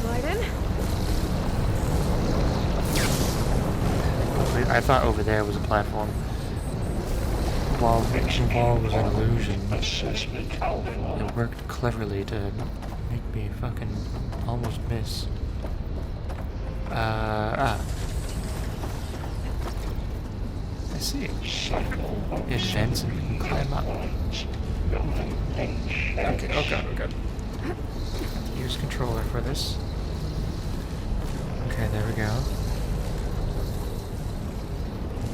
[SPEAKER 2] glide in?
[SPEAKER 1] I thought over there was a platform. The wall was an illusion. It worked cleverly to make me fucking almost miss. I see. It vents and we can climb up. Okay, oh god, oh god. Use controller for this. Okay, there we go.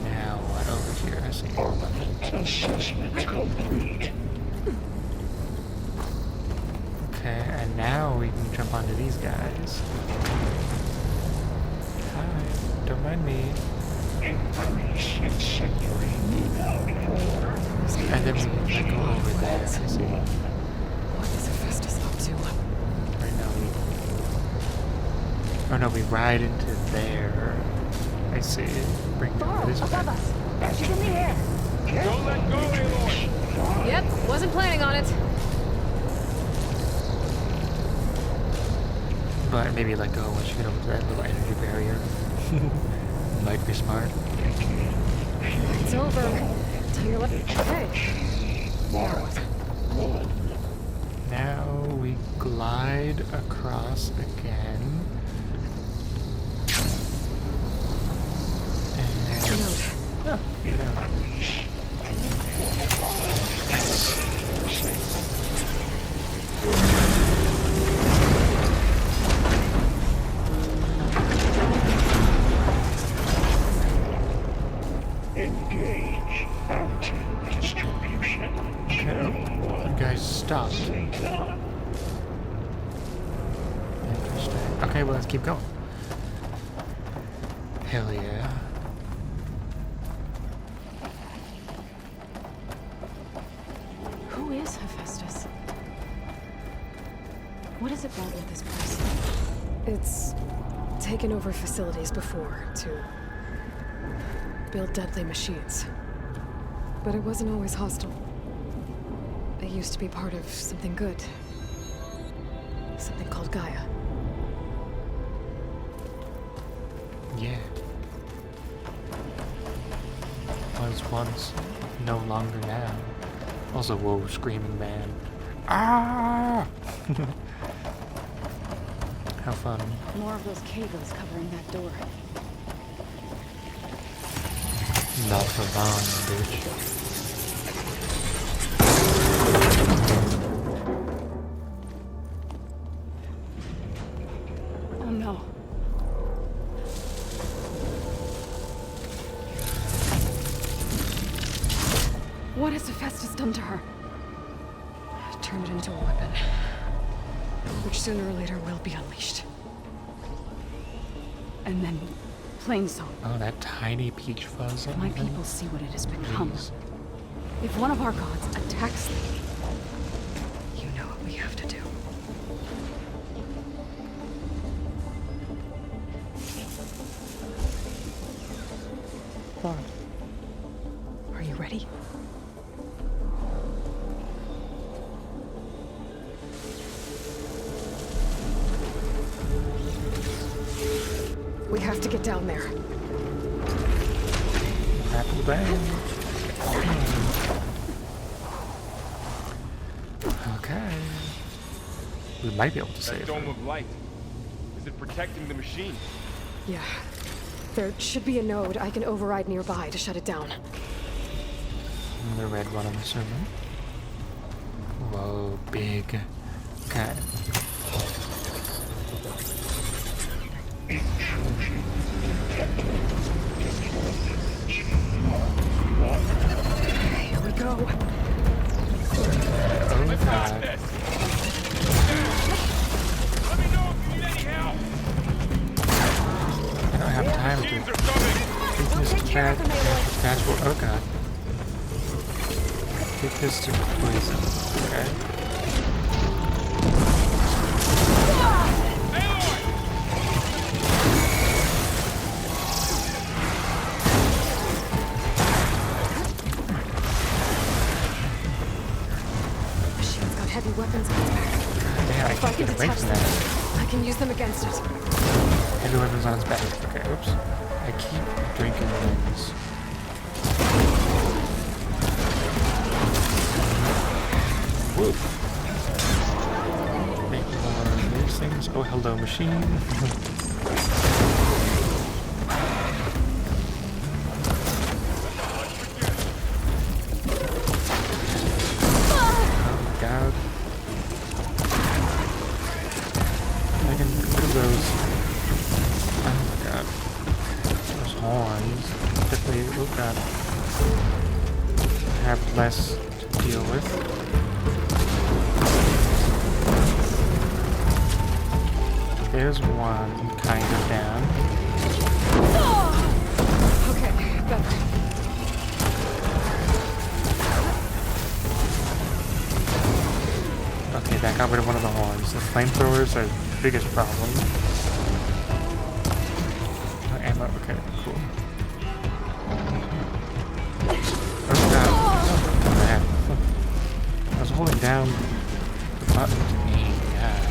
[SPEAKER 1] Now, what over here? I see.
[SPEAKER 13] Assessment complete.
[SPEAKER 1] And now we can jump onto these guys. Hi, don't mind me. And then we can like, go over there. I see.
[SPEAKER 2] What is Hephaestus up to?
[SPEAKER 1] Right now we... Oh no, we ride into there. I see. Bring them this way.
[SPEAKER 12] Above us. She's in the air.
[SPEAKER 7] Don't let go, Aloy!
[SPEAKER 2] Yep, wasn't planning on it.
[SPEAKER 1] But maybe let go once you get over to that little energy barrier. Might be smart.
[SPEAKER 2] It's over. Tell your left. Okay. Now what?
[SPEAKER 1] Now we glide across again. And... Oh, get out.
[SPEAKER 13] Engage distribution.
[SPEAKER 1] Okay. You guys stopped. Interesting. Okay, well, let's keep going. Hell yeah.
[SPEAKER 9] Who is Hephaestus? What is it about with this place?
[SPEAKER 2] It's taken over facilities before to build deadly machines. But it wasn't always hostile. It used to be part of something good. Something called Gaia.
[SPEAKER 1] Yeah. Was once, no longer now. Also, whoa, screaming man. Ah! How fun.
[SPEAKER 9] More of those cables covering that door.
[SPEAKER 1] Not for long, bitch.
[SPEAKER 9] Oh no. What has Hephaestus done to her?
[SPEAKER 2] Turned it into a weapon. Which sooner or later will be unleashed.
[SPEAKER 9] And then plain song.
[SPEAKER 1] Oh, that tiny peach fuzz.
[SPEAKER 9] My people see what it has become. If one of our gods attacks them,
[SPEAKER 2] you know what we have to do.
[SPEAKER 1] Fine.
[SPEAKER 2] Are you ready? We have to get down there.
[SPEAKER 1] Apple bang. Okay. We might be able to save
[SPEAKER 7] That
[SPEAKER 1] her.
[SPEAKER 7] dome of light. Is it protecting the machine?
[SPEAKER 2] Yeah. There should be a node I can override nearby to shut it down.
[SPEAKER 1] The red one, I'm assuming. Whoa, big. Okay.
[SPEAKER 2] Here we go.
[SPEAKER 1] Oh god.
[SPEAKER 7] Let me know if you need any help!
[SPEAKER 1] I don't have time to.
[SPEAKER 7] Machines are coming!
[SPEAKER 1] Weakness to bad. Dispatchable. Oh god. Weakness to poison. Okay.
[SPEAKER 2] Machine's got heavy weapons on its back.
[SPEAKER 1] Yeah, I
[SPEAKER 2] If I
[SPEAKER 1] can
[SPEAKER 2] can
[SPEAKER 1] get away
[SPEAKER 2] detach
[SPEAKER 1] from
[SPEAKER 2] them,
[SPEAKER 1] that.
[SPEAKER 2] I can use them against it.
[SPEAKER 1] Heavy weapons on its back. Okay, oops. I keep drinking things. Whoop. Make more of these things. Oh, hello, machine. Oh my god. I can do those. Oh my god. Those horns. Definitely, oh god. Have less to deal with. there's one kind of down.
[SPEAKER 2] Okay, better.
[SPEAKER 1] Okay, that got rid of one of the horns. The flamethrowers are the biggest problem. No ammo. Okay, cool. Oh god. Oh man. I was holding down the button to aim. God.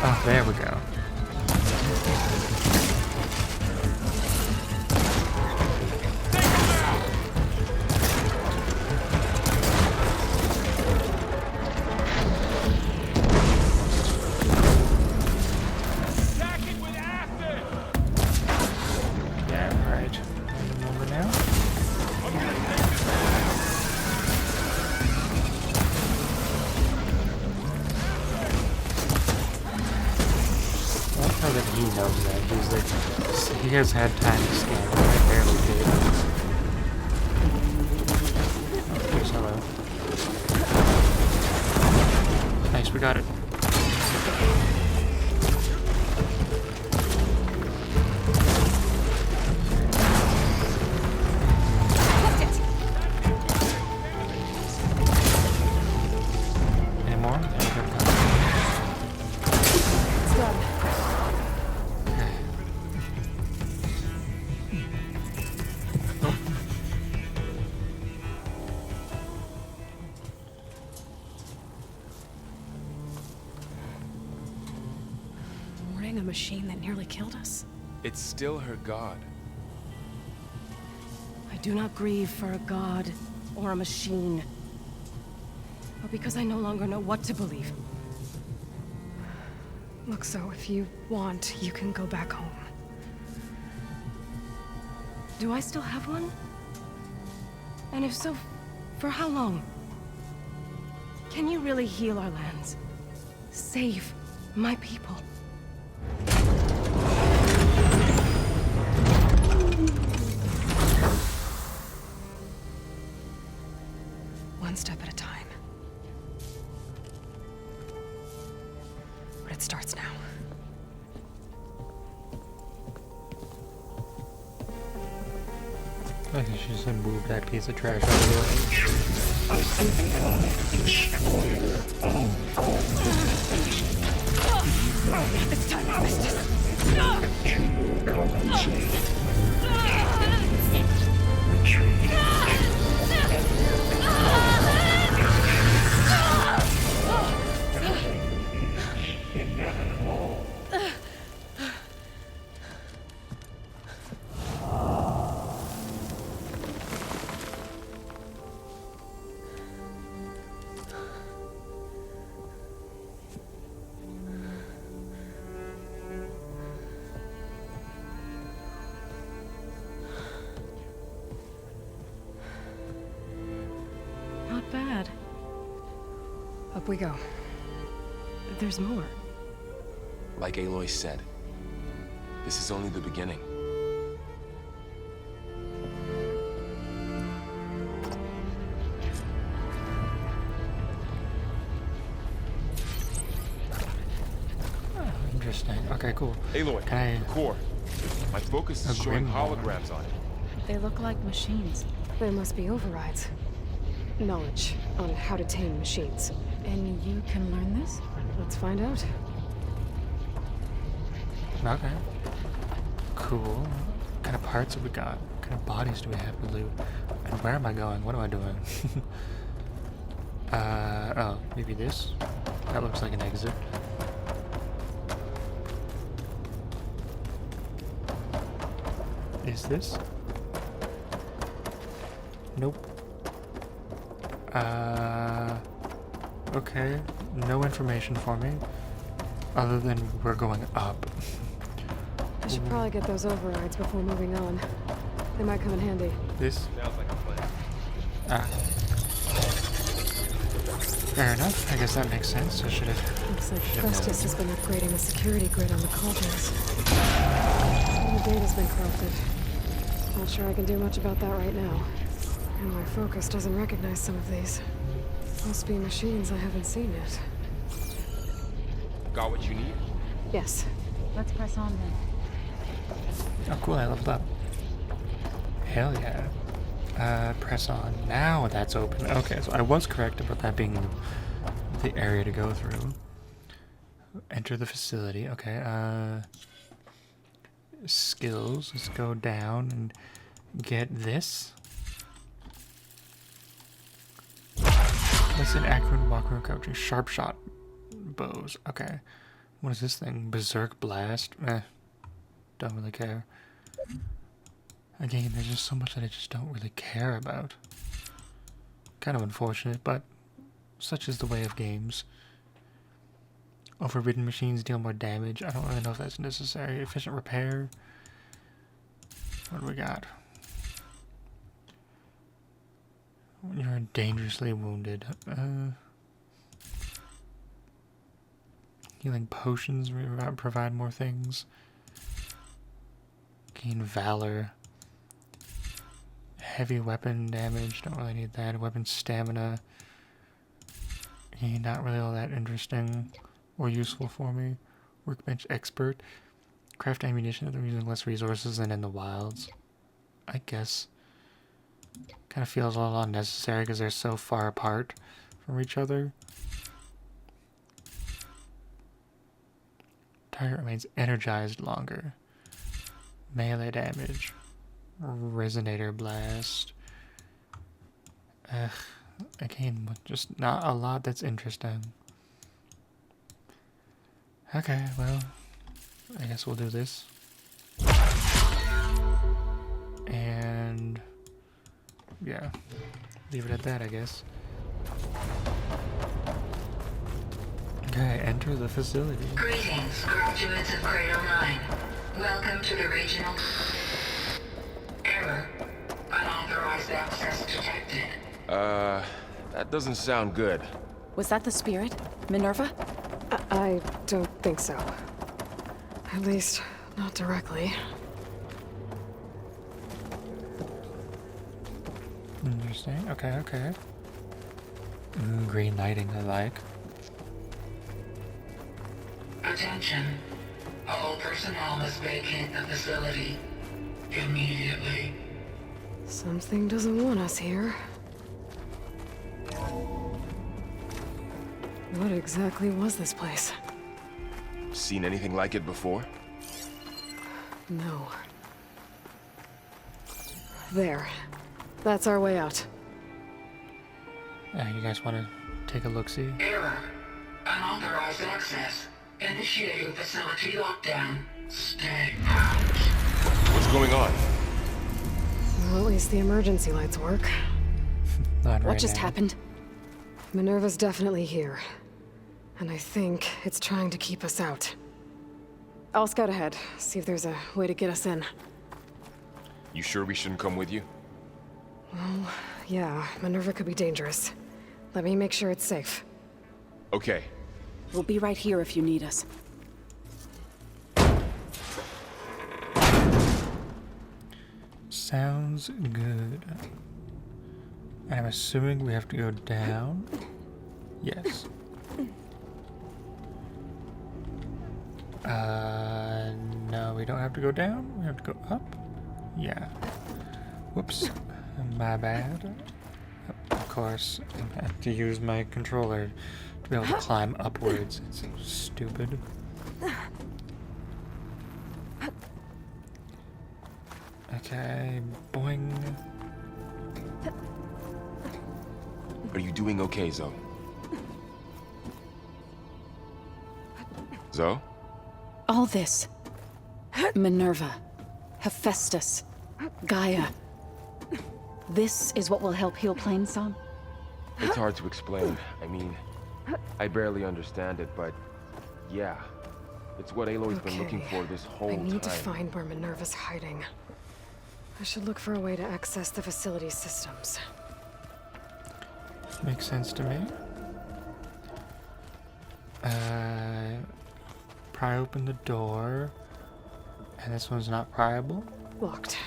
[SPEAKER 1] Oh, there we go. Yeah, right. Remember now? I like how that he knows that. He's like, he has had time to scan it. I barely did. Oh, please, hello. Nice, we got it. Any more?
[SPEAKER 12] It's done.
[SPEAKER 2] Mourning a machine that nearly killed us?
[SPEAKER 10] It's still her god.
[SPEAKER 12] I do not grieve for a god or a machine, but because I no longer know what to believe.
[SPEAKER 2] Look, so if you want, you can go back home.
[SPEAKER 12] Do I still have one? And if so, for how long? Can you really heal our lands? Save my people?
[SPEAKER 2] One step at a time. But it starts now.
[SPEAKER 1] I think she just moved that piece of trash out of the way.
[SPEAKER 12] It's time to fist this. Not bad.
[SPEAKER 2] Up we go.
[SPEAKER 12] There's more.
[SPEAKER 10] Like Aloy said, this is only the beginning.
[SPEAKER 1] Oh, interesting. Okay, cool.
[SPEAKER 7] Aloy,
[SPEAKER 1] Can I...
[SPEAKER 7] the core. My focus is showing holograms on it.
[SPEAKER 8] They look like machines.
[SPEAKER 2] There must be overrides. Knowledge on how to tame machines.
[SPEAKER 8] And you can learn this?
[SPEAKER 2] Let's find out.
[SPEAKER 1] Okay. Cool. What kind of parts have we got? What kind of bodies do we have to loot? And where am I going? What am I doing? Oh, maybe this? That looks like an exit. Is this? Nope. Okay. No information for me. Other than we're going up.
[SPEAKER 2] I should probably get those overrides before moving on. They might come in handy.
[SPEAKER 1] This?
[SPEAKER 7] Sounds like a plan.
[SPEAKER 1] Ah. Fair enough. I guess that makes sense. I should have...
[SPEAKER 2] Looks like Festus has been upgrading the security grid on the cauldrons. Some of the data's been corrupted. Not sure I can do much about that right now. And my focus doesn't recognize some of these. Must be machines I haven't seen yet.
[SPEAKER 10] Got what you need?
[SPEAKER 2] Yes.
[SPEAKER 8] Let's press on then.
[SPEAKER 1] Oh, cool. I leveled up. Hell yeah. Press on. Now that's open. Okay, so I was correct about that being the area to go through. Enter the facility. Okay, skills. Let's go down and get this. Listen, accurate, walking, or crouching. Sharp shot bows. Okay. What is this thing? Berserk blast? Don't really care. Again, there's just so much that I just don't really care about. Kind of unfortunate, but such is the way of games. Overridden machines deal more damage. I don't really know if that's necessary. Efficient repair. What do we got? When you're dangerously wounded. Healing potions provide more things. Gain valor. Heavy weapon damage, don't really need that. Weapon stamina. Not really all that interesting or useful for me. Workbench expert. Craft ammunition that they're using less resources than in the wilds. I guess. Kind of feels a little unnecessary because they're so far apart from each other. Target remains energized longer. Melee damage. Resonator blast. Again, just not a lot that's interesting. Okay, well, I guess we'll do this. And yeah, leave it at that, I guess. Okay, enter the facility.
[SPEAKER 14] Greetings, graduates of Cradle 9. Welcome to the regional... Error. Unauthorized access detected.
[SPEAKER 10] That doesn't sound good.
[SPEAKER 3] Was that the spirit? Minerva?
[SPEAKER 2] I don't think so. At least, not directly.
[SPEAKER 1] Interesting. Okay, okay. Green lighting, I like.
[SPEAKER 14] Attention. All personnel must vacate the facility immediately.
[SPEAKER 2] Something doesn't want us here. What exactly was this place?
[SPEAKER 10] Seen anything like it before?
[SPEAKER 2] No. There. That's our way out.
[SPEAKER 1] You guys want to take a look-see?
[SPEAKER 14] Error. Unauthorized access. Initiating facility lockdown. Stay out.
[SPEAKER 10] What's going on?
[SPEAKER 2] Well, at least the emergency lights work.
[SPEAKER 1] Not
[SPEAKER 3] What
[SPEAKER 1] right
[SPEAKER 3] just
[SPEAKER 1] now.
[SPEAKER 3] happened?
[SPEAKER 2] Minerva's definitely here. And I think it's trying to keep us out. I'll scout ahead, see if there's a way to get us in.
[SPEAKER 10] You sure we shouldn't come with you?
[SPEAKER 2] Well, yeah, Minerva could be dangerous. Let me make sure it's safe.
[SPEAKER 10] Okay.
[SPEAKER 3] We'll be right here if you need us.
[SPEAKER 1] Sounds good. I'm assuming we have to go down. Yes. No, we don't have to go down. We have to go up. Yeah. Whoops. My bad. Of course, I have to use my controller to be able to climb upwards. It's so stupid. Okay, boing.
[SPEAKER 10] Are you doing okay, Zoe? Zoe?
[SPEAKER 3] All this. Minerva. Hephaestus. Gaia. This is what will help heal Plainsong?
[SPEAKER 10] It's hard to explain. I mean, I barely understand it, but yeah. It's what Aloy's been looking for this whole time.
[SPEAKER 2] I need to find where Minerva's hiding. I should look for a way to access the facility's systems.
[SPEAKER 1] Makes sense to me. Pry open the door. And this one's not pryable?
[SPEAKER 2] Locked.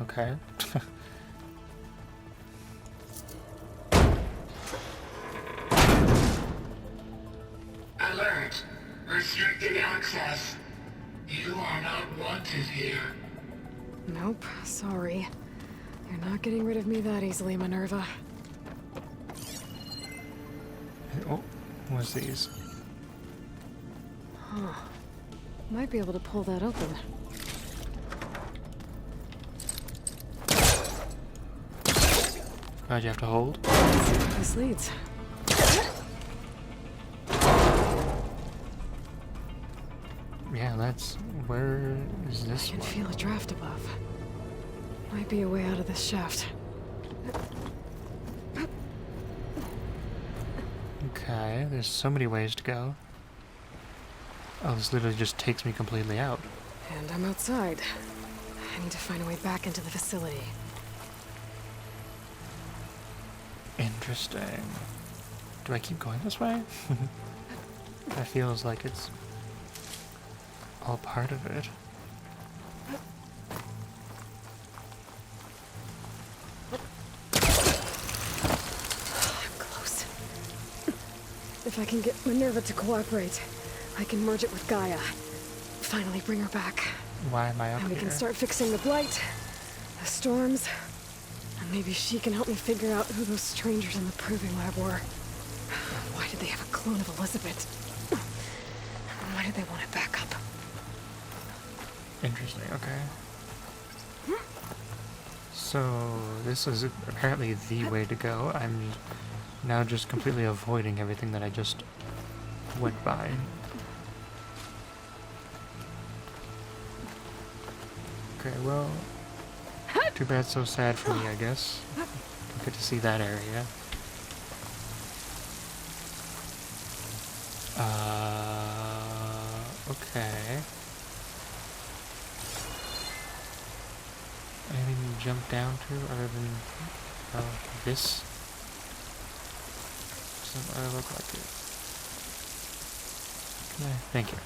[SPEAKER 1] Okay.
[SPEAKER 14] Alert. Restricted access. You are not wanted here.
[SPEAKER 2] Nope, sorry. You're not getting rid of me that easily, Minerva.
[SPEAKER 1] Oh, what's these?
[SPEAKER 2] Huh. Might be able to pull that open.
[SPEAKER 1] Why'd you have to hold?
[SPEAKER 2] Let's see where this leads.
[SPEAKER 1] Yeah, that's... Where is this
[SPEAKER 2] I can
[SPEAKER 1] one?
[SPEAKER 2] feel a draft above. Might be a way out of this shaft.
[SPEAKER 1] Okay, there's so many ways to go. Oh, this literally just takes me completely out.
[SPEAKER 2] And I'm outside. I need to find a way back into the facility.
[SPEAKER 1] Interesting. Do I keep going this way? That feels like it's all part of it.
[SPEAKER 2] I'm close. If I can get Minerva to cooperate, I can merge it with Gaia. Finally bring her back.
[SPEAKER 1] Why am I up
[SPEAKER 2] And we
[SPEAKER 1] here?
[SPEAKER 2] can start fixing the blight, the storms, and maybe she can help me figure out who those strangers in the proving lab were. Why did they have a clone of Elizabeth? Why did they want it back up?
[SPEAKER 1] Interesting, okay. So, this is apparently the way to go. I'm now just completely avoiding everything that I just went by. Okay, well, too bad, so sad for me, I guess. Don't get to see that area. Okay. Anything to jump down to other than this? Doesn't look like it. Okay, thank you.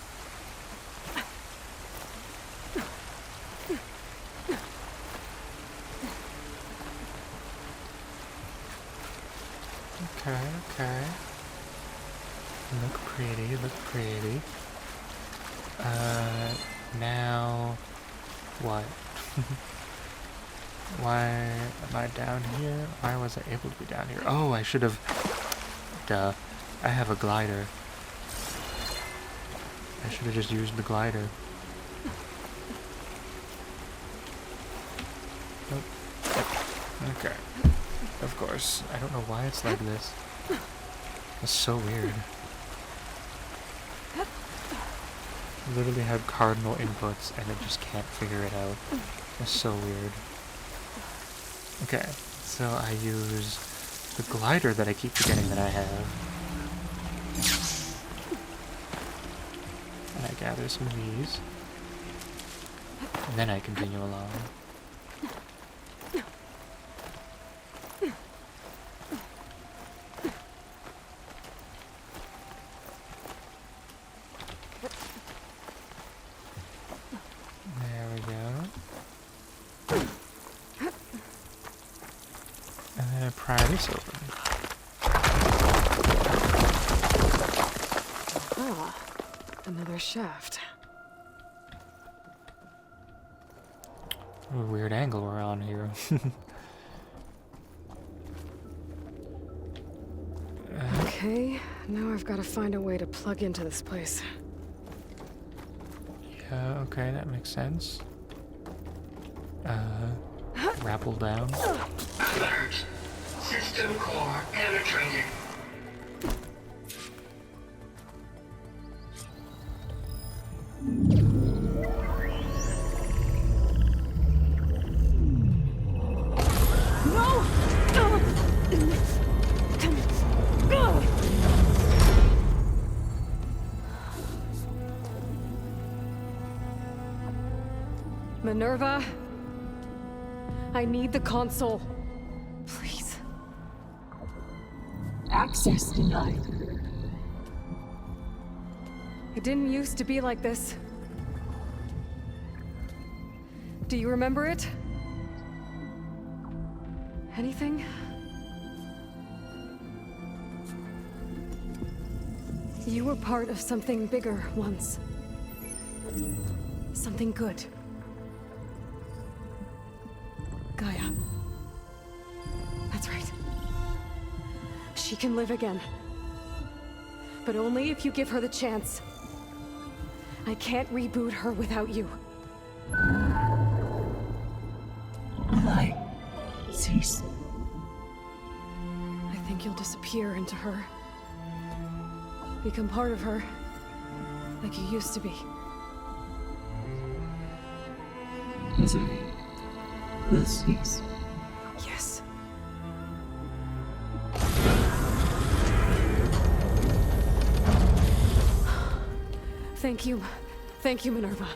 [SPEAKER 1] Okay, okay. Look pretty, look pretty. Now... what? Why am I down here? Why was I able to be down here? Oh, I should have... Duh. I have a glider. I should have just used the glider. Nope. Okay. Of course. I don't know why it's like this. It's so weird. Literally have cardinal inputs and it just can't figure it out. It's so weird. Okay, so I use the glider that I keep forgetting that I have. And I gather some of these. And then I continue along. There we go. And then I pry this open.
[SPEAKER 2] Ah, another shaft.
[SPEAKER 1] What a weird angle we're on here.
[SPEAKER 2] Okay, now I've got to find a way to plug into this place.
[SPEAKER 1] Yeah, okay, that makes sense. Rappel down.
[SPEAKER 14] Alert. System core penetrated.
[SPEAKER 2] Minerva, I need the console. Please.
[SPEAKER 13] Access denied.
[SPEAKER 2] It didn't used to be like this. Do you remember it? Anything? You were part of something bigger once. Something good. Gaia. That's right. She can live again. But only if you give her the chance. I can't reboot her without you.
[SPEAKER 13] Light. Cease.
[SPEAKER 2] I think you'll disappear into her. Become part of her. Like you used to be.
[SPEAKER 13] Misery will cease.
[SPEAKER 2] Yes. Thank you. Thank you, Minerva.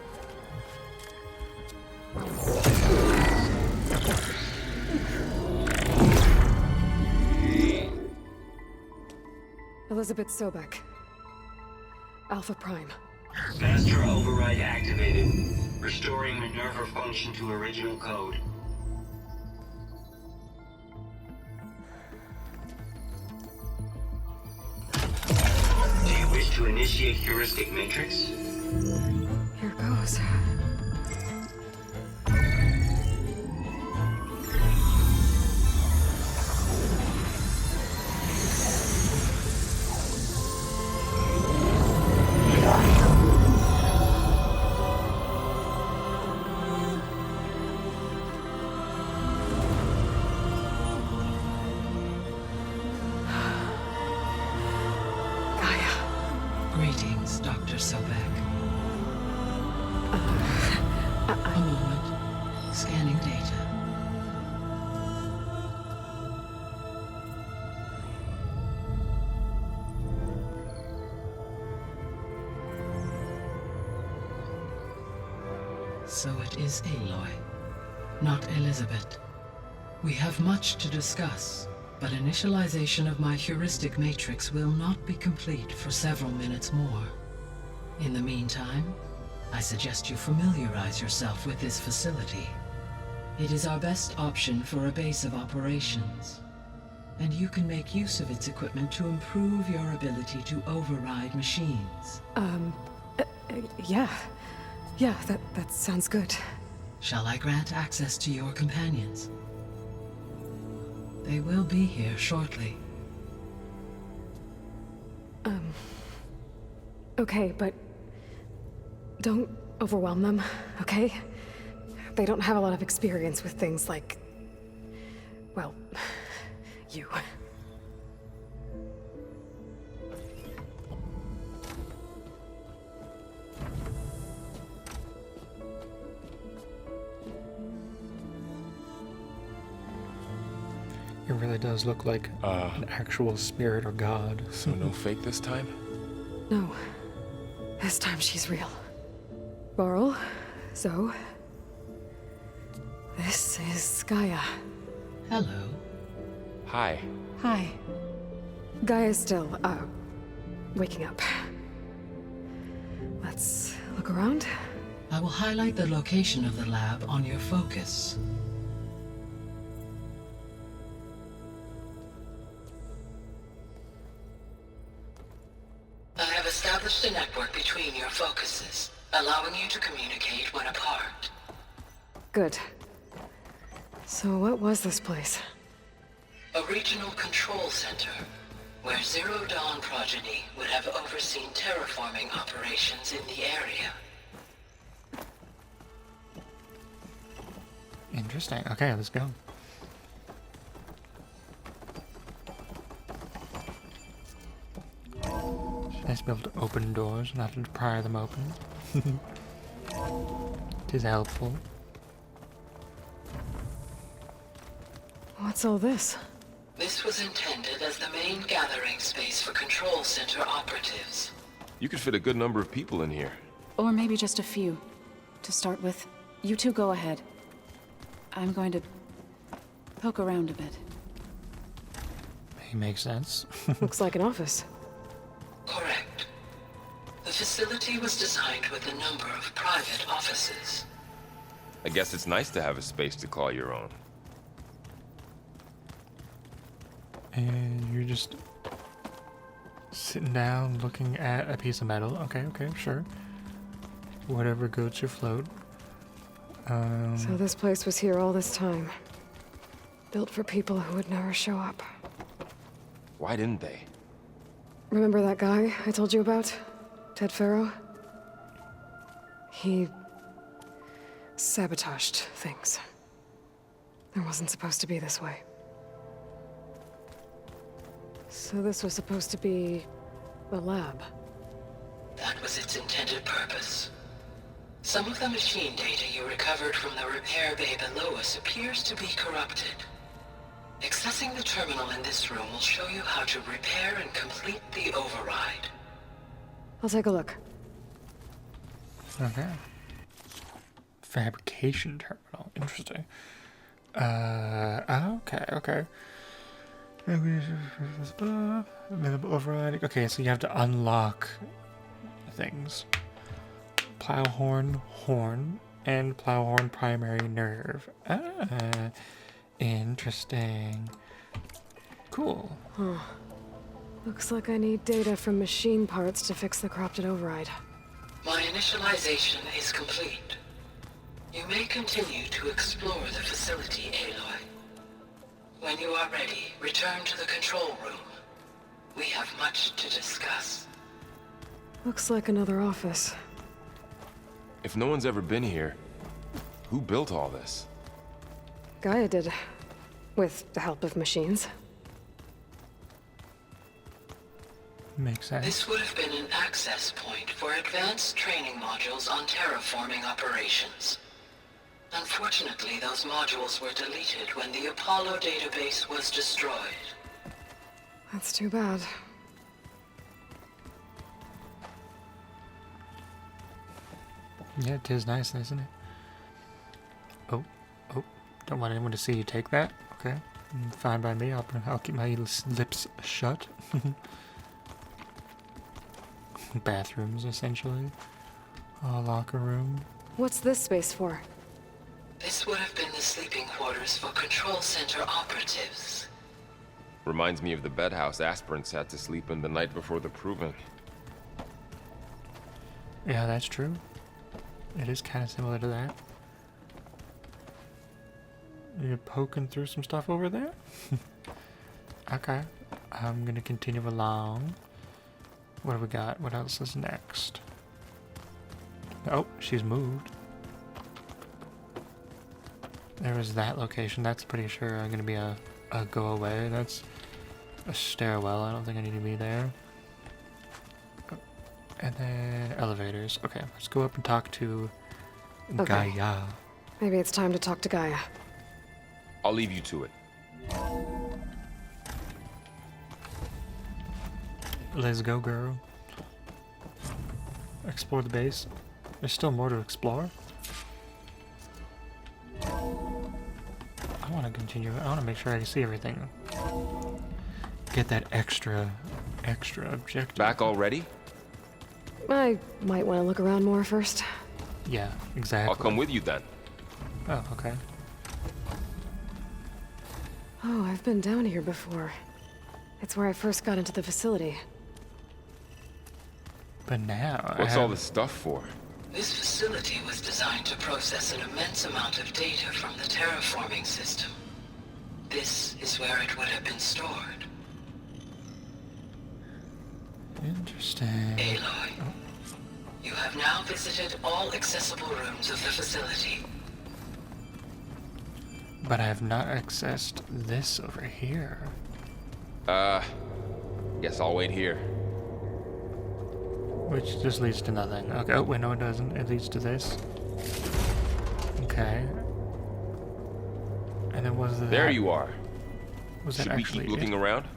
[SPEAKER 2] Elizabeth Sobek. Alpha Prime.
[SPEAKER 15] Master override activated. Restoring Minerva function to original code. Do you wish to initiate heuristic matrix?
[SPEAKER 2] Here goes.
[SPEAKER 16] Greetings, Dr. Sobek. A moment. Scanning data. So it is Aloy, not Elizabeth. We have much to discuss, but initialization of my heuristic matrix will not be complete for several minutes more. In the meantime, I suggest you familiarize yourself with this facility. It is our best option for a base of operations, and you can make use of its equipment to improve your ability to override machines.
[SPEAKER 2] Yeah. Yeah, that sounds good.
[SPEAKER 16] Shall I grant access to your companions? They will be here shortly.
[SPEAKER 2] Okay, but don't overwhelm them, okay? They don't have a lot of experience with things like, well, you.
[SPEAKER 1] It really does look like an actual spirit or god.
[SPEAKER 10] So no fake this time?
[SPEAKER 2] No. This time she's real. Varl, Zoe. This is Gaia.
[SPEAKER 16] Hello.
[SPEAKER 10] Hi.
[SPEAKER 2] Hi. Gaia's still, waking up. Let's look around.
[SPEAKER 16] I will highlight the location of the lab on your focus. I have established a network between your focuses, allowing you to communicate when apart.
[SPEAKER 2] Good. So what was this place?
[SPEAKER 16] A regional control center, where Zero Dawn progeny would have overseen terraforming operations in the area.
[SPEAKER 1] Interesting. Okay, let's go. Nice to be able to open doors, not to pry them open. It is helpful.
[SPEAKER 2] What's all this?
[SPEAKER 16] This was intended as the main gathering space for control center operatives.
[SPEAKER 10] You could fit a good number of people in here.
[SPEAKER 3] Or maybe just a few, to start with.
[SPEAKER 9] You two go ahead. I'm going to poke around a bit.
[SPEAKER 1] Makes sense.
[SPEAKER 2] Looks like an office.
[SPEAKER 15] Correct. The facility was designed with a number of private offices.
[SPEAKER 10] I guess it's nice to have a space to call your own.
[SPEAKER 1] And you're just sitting down looking at a piece of metal. Okay, sure. Whatever goats your float.
[SPEAKER 2] So this place was here all this time. Built for people who would never show up.
[SPEAKER 10] Why didn't they?
[SPEAKER 2] Remember that guy I told you about? Ted Farrow? He sabotaged things. It wasn't supposed to be this way. So this was supposed to be the lab.
[SPEAKER 15] That was its intended purpose. Some of the machine data you recovered from the repair bay below us appears to be corrupted. Accessing the terminal in this room will show you how to repair and complete the override.
[SPEAKER 2] I'll take a look.
[SPEAKER 1] Okay. Fabrication terminal. Interesting. Okay. Override. Okay, so you have to unlock things. Plowhorn, horn, and plowhorn primary nerve. Interesting. Cool.
[SPEAKER 2] Huh. Looks like I need data from machine parts to fix the corrupted override.
[SPEAKER 15] My initialization is complete. You may continue to explore the facility, Aloy. When you are ready, return to the control room. We have much to discuss.
[SPEAKER 2] Looks like another office.
[SPEAKER 10] If no one's ever been here, who built all this?
[SPEAKER 2] Gaia did. With the help of machines.
[SPEAKER 1] Makes sense.
[SPEAKER 15] This would have been an access point for advanced training modules on terraforming operations. Unfortunately, those modules were deleted when the Apollo database was destroyed.
[SPEAKER 2] That's too bad.
[SPEAKER 1] Yeah, it is nice, isn't it? Oh, don't want anyone to see you take that. Okay, fine by me. I'll keep my lips shut. Bathrooms, essentially. Locker room.
[SPEAKER 2] What's this space for?
[SPEAKER 15] This would have been the sleeping quarters for control center operatives.
[SPEAKER 10] Reminds me of the bedhouse aspirants had to sleep in the night before the proving.
[SPEAKER 1] Yeah, that's true. It is kind of similar to that. You're poking through some stuff over there? Okay. I'm gonna continue along. What do we got? What else is next? Oh, she's moved. There was that location. That's pretty sure gonna be a go away. That's a stairwell. I don't think I need to be there. And then elevators. Okay, let's go up and talk to Gaia.
[SPEAKER 2] Maybe it's time to talk to Gaia.
[SPEAKER 10] I'll leave you to it.
[SPEAKER 1] Let's go, girl. Explore the base. There's still more to explore. I want to continue. I want to make sure I can see everything. Get that extra objective.
[SPEAKER 10] Back already?
[SPEAKER 2] I might want to look around more first.
[SPEAKER 1] Yeah, exactly.
[SPEAKER 10] I'll come with you then.
[SPEAKER 1] Oh, okay.
[SPEAKER 2] Oh, I've been down here before. It's where I first got into the facility.
[SPEAKER 1] But now,
[SPEAKER 10] what's all this stuff for?
[SPEAKER 15] This facility was designed to process an immense amount of data from the terraforming system. This is where it would have been stored.
[SPEAKER 1] Interesting.
[SPEAKER 15] Aloy, you have now visited all accessible rooms of the facility.
[SPEAKER 1] But I have not accessed this over here.
[SPEAKER 10] Guess I'll wait here.
[SPEAKER 1] Which just leads to nothing. Okay, oh wait, no it doesn't. It leads to this. Okay. And then was that...
[SPEAKER 10] There you are.
[SPEAKER 1] Was that
[SPEAKER 10] Should we
[SPEAKER 1] actually
[SPEAKER 10] keep looking around?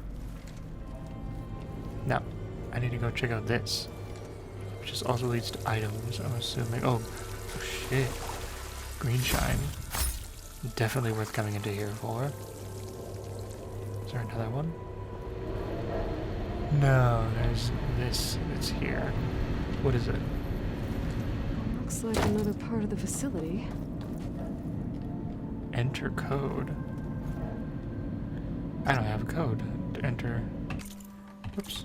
[SPEAKER 1] No. I need to go check out this. Which just also leads to items, I'm assuming. Oh shit. Green shine. Definitely worth coming into here for. Is there another one? No, there's this that's here. What is it?
[SPEAKER 2] Looks like another part of the facility.
[SPEAKER 1] Enter code. I don't have a code to enter. Oops.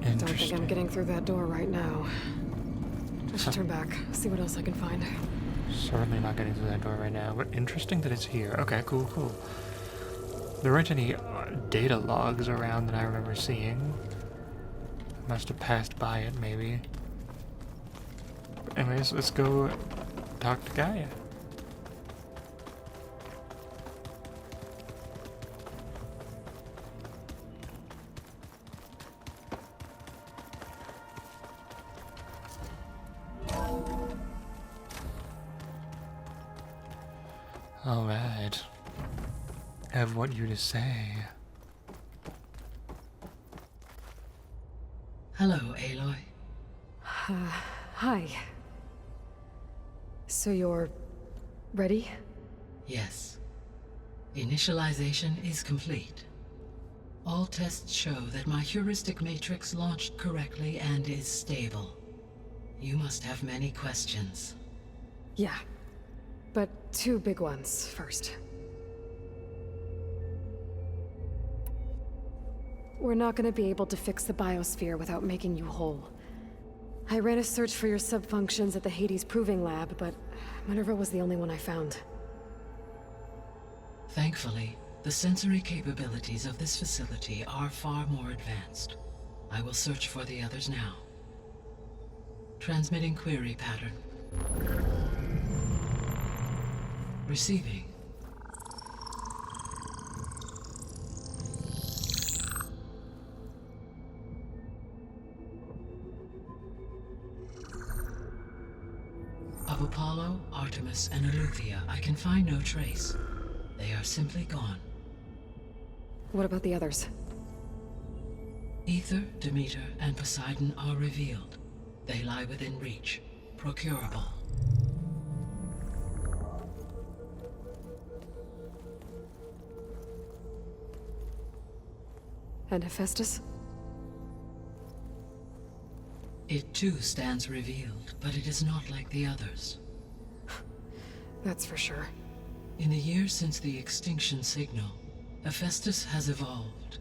[SPEAKER 2] Don't think I'm getting through that door right now. I should turn back, see what else I can find.
[SPEAKER 1] Certainly not getting through that door right now, but interesting that it's here. Okay, cool, cool. There weren't any data logs around that I remember seeing. I must have passed by it, maybe. But anyways, let's go talk to Gaia. Alright. Have what you to say.
[SPEAKER 16] Hello, Aloy.
[SPEAKER 2] Hi. So you're ready?
[SPEAKER 16] Yes. Initialization is complete. All tests show that my heuristic matrix launched correctly and is stable. You must have many questions.
[SPEAKER 2] Yeah. But two big ones first. We're not gonna be able to fix the biosphere without making you whole. I ran a search for your subfunctions at the Hades Proving Lab, but Minerva was the only one I found.
[SPEAKER 16] Thankfully, the sensory capabilities of this facility are far more advanced. I will search for the others now. Transmitting query pattern. Receiving. Of Apollo, Artemis, and Eleuthia, I can find no trace. They are simply gone.
[SPEAKER 2] What about the others?
[SPEAKER 16] Ether, Demeter, and Poseidon are revealed. They lie within reach, procurable.
[SPEAKER 2] And Hephaestus?
[SPEAKER 16] It too stands revealed, but it is not like the others.
[SPEAKER 2] That's for sure.
[SPEAKER 16] In the years since the extinction signal, Hephaestus has evolved.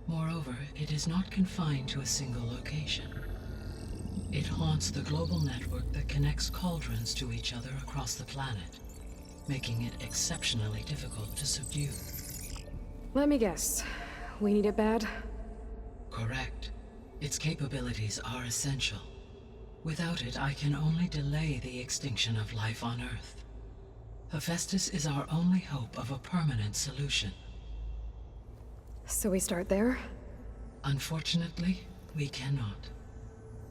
[SPEAKER 16] Moreover, it is not confined to a single location. It haunts the global network that connects cauldrons to each other across the planet, making it exceptionally difficult to subdue.
[SPEAKER 2] Let me guess. We need it bad?
[SPEAKER 16] Correct. Its capabilities are essential. Without it, I can only delay the extinction of life on Earth. Hephaestus is our only hope of a permanent solution.
[SPEAKER 2] So we start there?
[SPEAKER 16] Unfortunately, we cannot.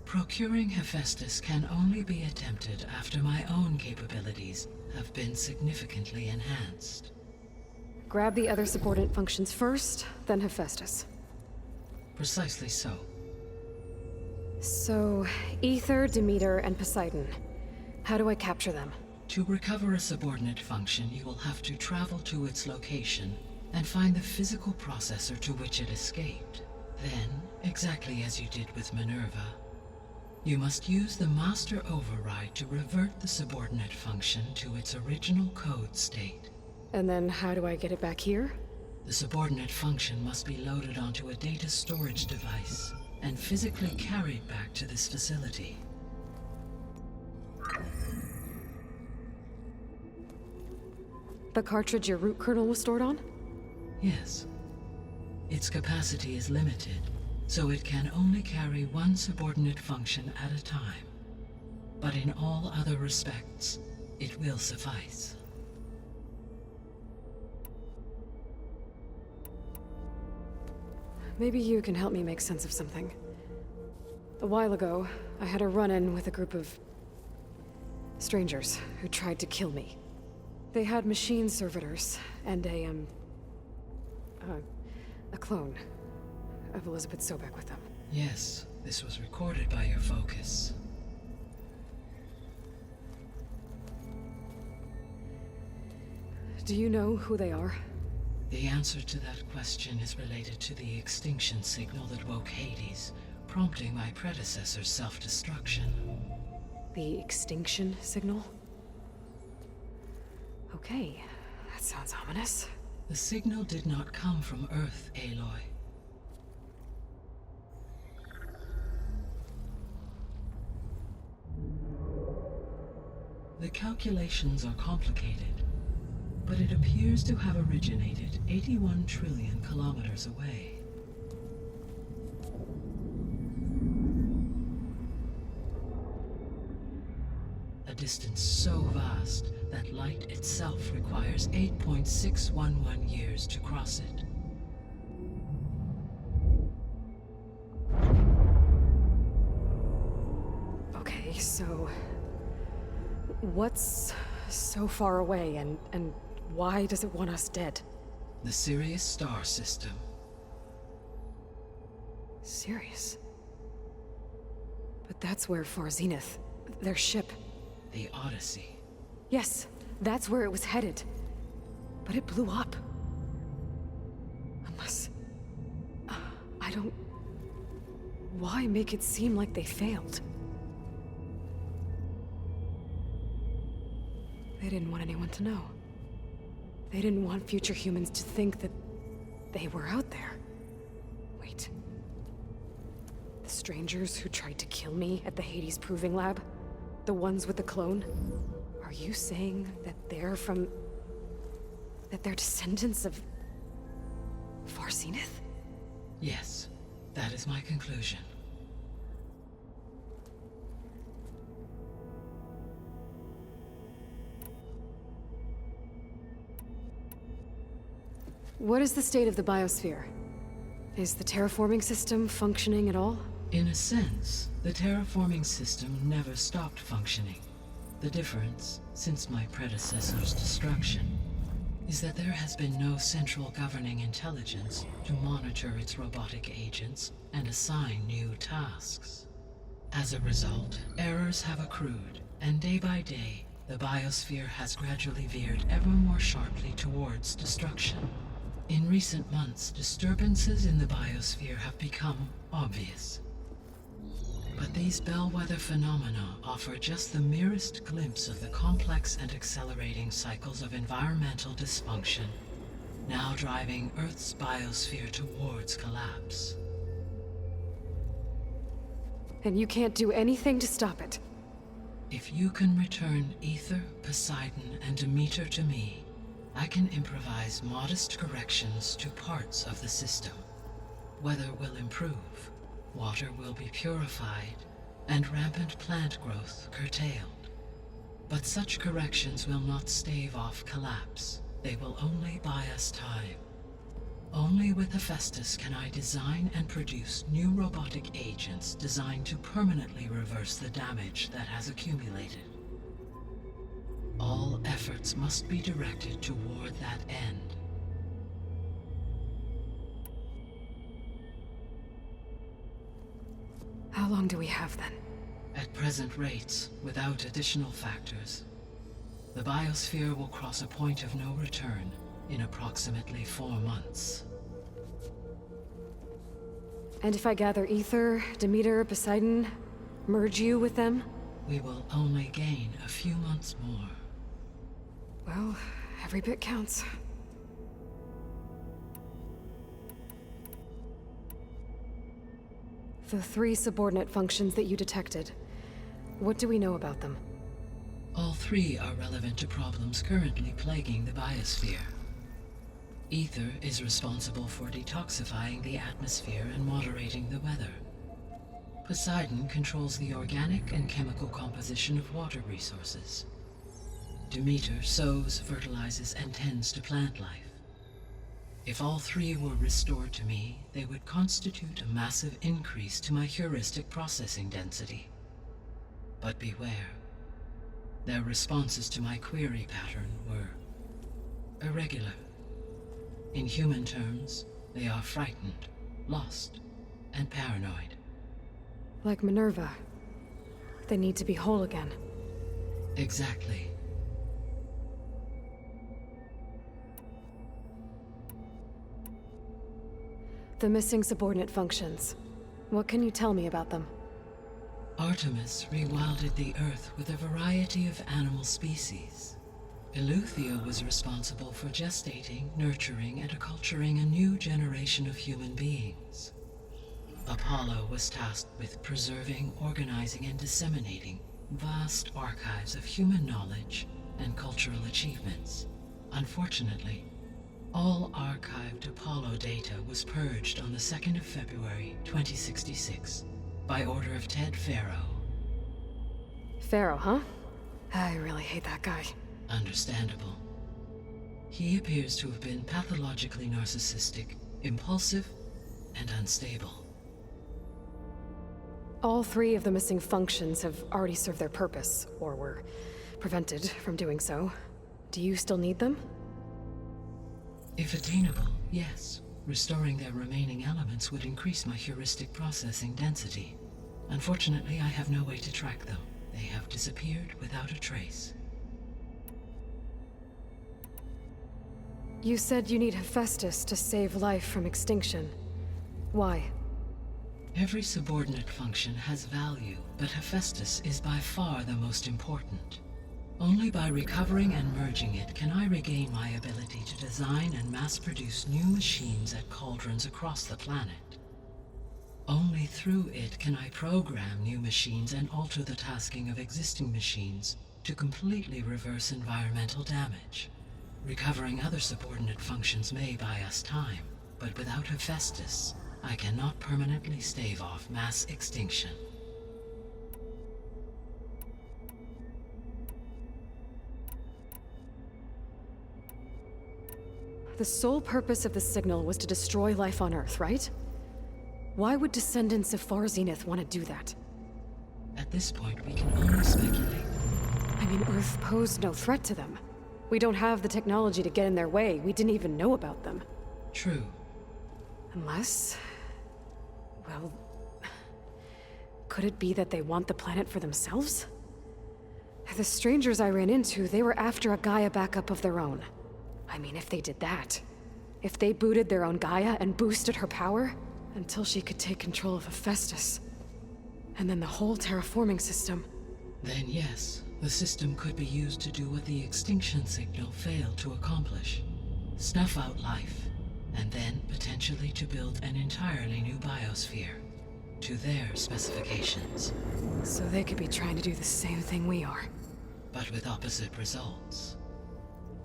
[SPEAKER 16] Procuring Hephaestus can only be attempted after my own capabilities have been significantly enhanced.
[SPEAKER 2] Grab the other subordinate functions first, then Hephaestus.
[SPEAKER 16] Precisely so.
[SPEAKER 2] So, Ether, Demeter, and Poseidon. How do I capture them?
[SPEAKER 16] To recover a subordinate function, you will have to travel to its location and find the physical processor to which it escaped. Then, exactly as you did with Minerva, you must use the master override to revert the subordinate function to its original code state.
[SPEAKER 2] And then how do I get it back here?
[SPEAKER 16] The subordinate function must be loaded onto a data storage device and physically carried back to this facility.
[SPEAKER 2] The cartridge your root kernel was stored on?
[SPEAKER 16] Yes. Its capacity is limited, so it can only carry one subordinate function at a time. But in all other respects, it will suffice.
[SPEAKER 2] Maybe you can help me make sense of something. A while ago, I had a run-in with a group of strangers who tried to kill me. They had machine servitors and a clone of Elizabeth Sobek with them.
[SPEAKER 16] Yes, this was recorded by your focus.
[SPEAKER 2] Do you know who they are?
[SPEAKER 16] The answer to that question is related to the extinction signal that woke Hades, prompting my predecessor's self-destruction.
[SPEAKER 2] The extinction signal? Okay, that sounds ominous.
[SPEAKER 16] The signal did not come from Earth, Aloy. The calculations are complicated, but it appears to have originated 81 trillion kilometers away. A distance so vast that light itself requires 8.611 years to cross it.
[SPEAKER 2] Okay, so... what's so far away, and why does it want us dead?
[SPEAKER 16] The Sirius star system.
[SPEAKER 2] Sirius? But that's where Far Zenith, their ship...
[SPEAKER 16] The Odyssey.
[SPEAKER 2] Yes, that's where it was headed. But it blew up. Unless... I don't... Why make it seem like they failed? They didn't want anyone to know. They didn't want future humans to think that they were out there. Wait. The strangers who tried to kill me at the Hades Proving Lab? The ones with the clone? Are you saying that they're from... that they're descendants of... Far Zenith?
[SPEAKER 16] Yes, that is my conclusion.
[SPEAKER 2] What is the state of the biosphere? Is the terraforming system functioning at all?
[SPEAKER 16] In a sense, the terraforming system never stopped functioning. The difference, since my predecessor's destruction, is that there has been no central governing intelligence to monitor its robotic agents and assign new tasks. As a result, errors have accrued, and day by day, the biosphere has gradually veered ever more sharply towards destruction. In recent months, disturbances in the biosphere have become obvious. But these bellwether phenomena offer just the merest glimpse of the complex and accelerating cycles of environmental dysfunction, now driving Earth's biosphere towards collapse.
[SPEAKER 2] And you can't do anything to stop it?
[SPEAKER 16] If you can return Ether, Poseidon, and Demeter to me, I can improvise modest corrections to parts of the system. Weather will improve, water will be purified, and rampant plant growth curtailed. But such corrections will not stave off collapse. They will only buy us time. Only with Hephaestus can I design and produce new robotic agents designed to permanently reverse the damage that has accumulated. All efforts must be directed toward that end.
[SPEAKER 2] How long do we have then?
[SPEAKER 16] At present rates, without additional factors, the biosphere will cross a point of no return in approximately 4 months.
[SPEAKER 2] And if I gather Ether, Demeter, Poseidon, merge you with them?
[SPEAKER 16] We will only gain a few months more.
[SPEAKER 2] Well, every bit counts. The 3 subordinate functions that you detected, what do we know about them?
[SPEAKER 16] All 3 are relevant to problems currently plaguing the biosphere. Ether is responsible for detoxifying the atmosphere and moderating the weather. Poseidon controls the organic and chemical composition of water resources. Demeter sows, fertilizes, and tends to plant life. If all 3 were restored to me, they would constitute a massive increase to my heuristic processing density. But beware. Their responses to my query pattern were irregular. In human terms, they are frightened, lost, and paranoid.
[SPEAKER 2] Like Minerva. They need to be whole again.
[SPEAKER 16] Exactly.
[SPEAKER 2] The missing subordinate functions. What can you tell me about them?
[SPEAKER 16] Artemis rewilded the Earth with a variety of animal species. Eleuthia was responsible for gestating, nurturing, and acculturating a new generation of human beings. Apollo was tasked with preserving, organizing, and disseminating vast archives of human knowledge and cultural achievements. Unfortunately, all archived Apollo data was purged on the 2nd of February, 2066, by order of Ted Farrow.
[SPEAKER 2] Pharaoh, huh? I really hate that guy.
[SPEAKER 16] Understandable. He appears to have been pathologically narcissistic, impulsive, and unstable.
[SPEAKER 2] All 3 of the missing functions have already served their purpose, or were prevented from doing so. Do you still need them?
[SPEAKER 16] If attainable, yes. Restoring their remaining elements would increase my heuristic processing density. Unfortunately, I have no way to track them. They have disappeared without a trace.
[SPEAKER 2] You said you need Hephaestus to save life from extinction. Why?
[SPEAKER 16] Every subordinate function has value, but Hephaestus is by far the most important. Only by recovering and merging it can I regain my ability to design and mass-produce new machines at cauldrons across the planet. Only through it can I program new machines and alter the tasking of existing machines to completely reverse environmental damage. Recovering other subordinate functions may buy us time, but without Hephaestus, I cannot permanently stave off mass extinction.
[SPEAKER 2] The sole purpose of the signal was to destroy life on Earth, right? Why would descendants of Far Zenith want to do that?
[SPEAKER 16] At this point, we can only speculate.
[SPEAKER 2] I mean, Earth posed no threat to them. We don't have the technology to get in their way. We didn't even know about them.
[SPEAKER 16] True.
[SPEAKER 2] Unless... well... could it be that they want the planet for themselves? The strangers I ran into, they were after a Gaia backup of their own. I mean, if they did that... if they booted their own Gaia and boosted her power, until she could take control of Hephaestus. And then the whole terraforming system.
[SPEAKER 16] Then yes, the system could be used to do what the extinction signal failed to accomplish. Snuff out life, and then potentially to build an entirely new biosphere, to their specifications.
[SPEAKER 2] So they could be trying to do the same thing we are.
[SPEAKER 16] But with opposite results.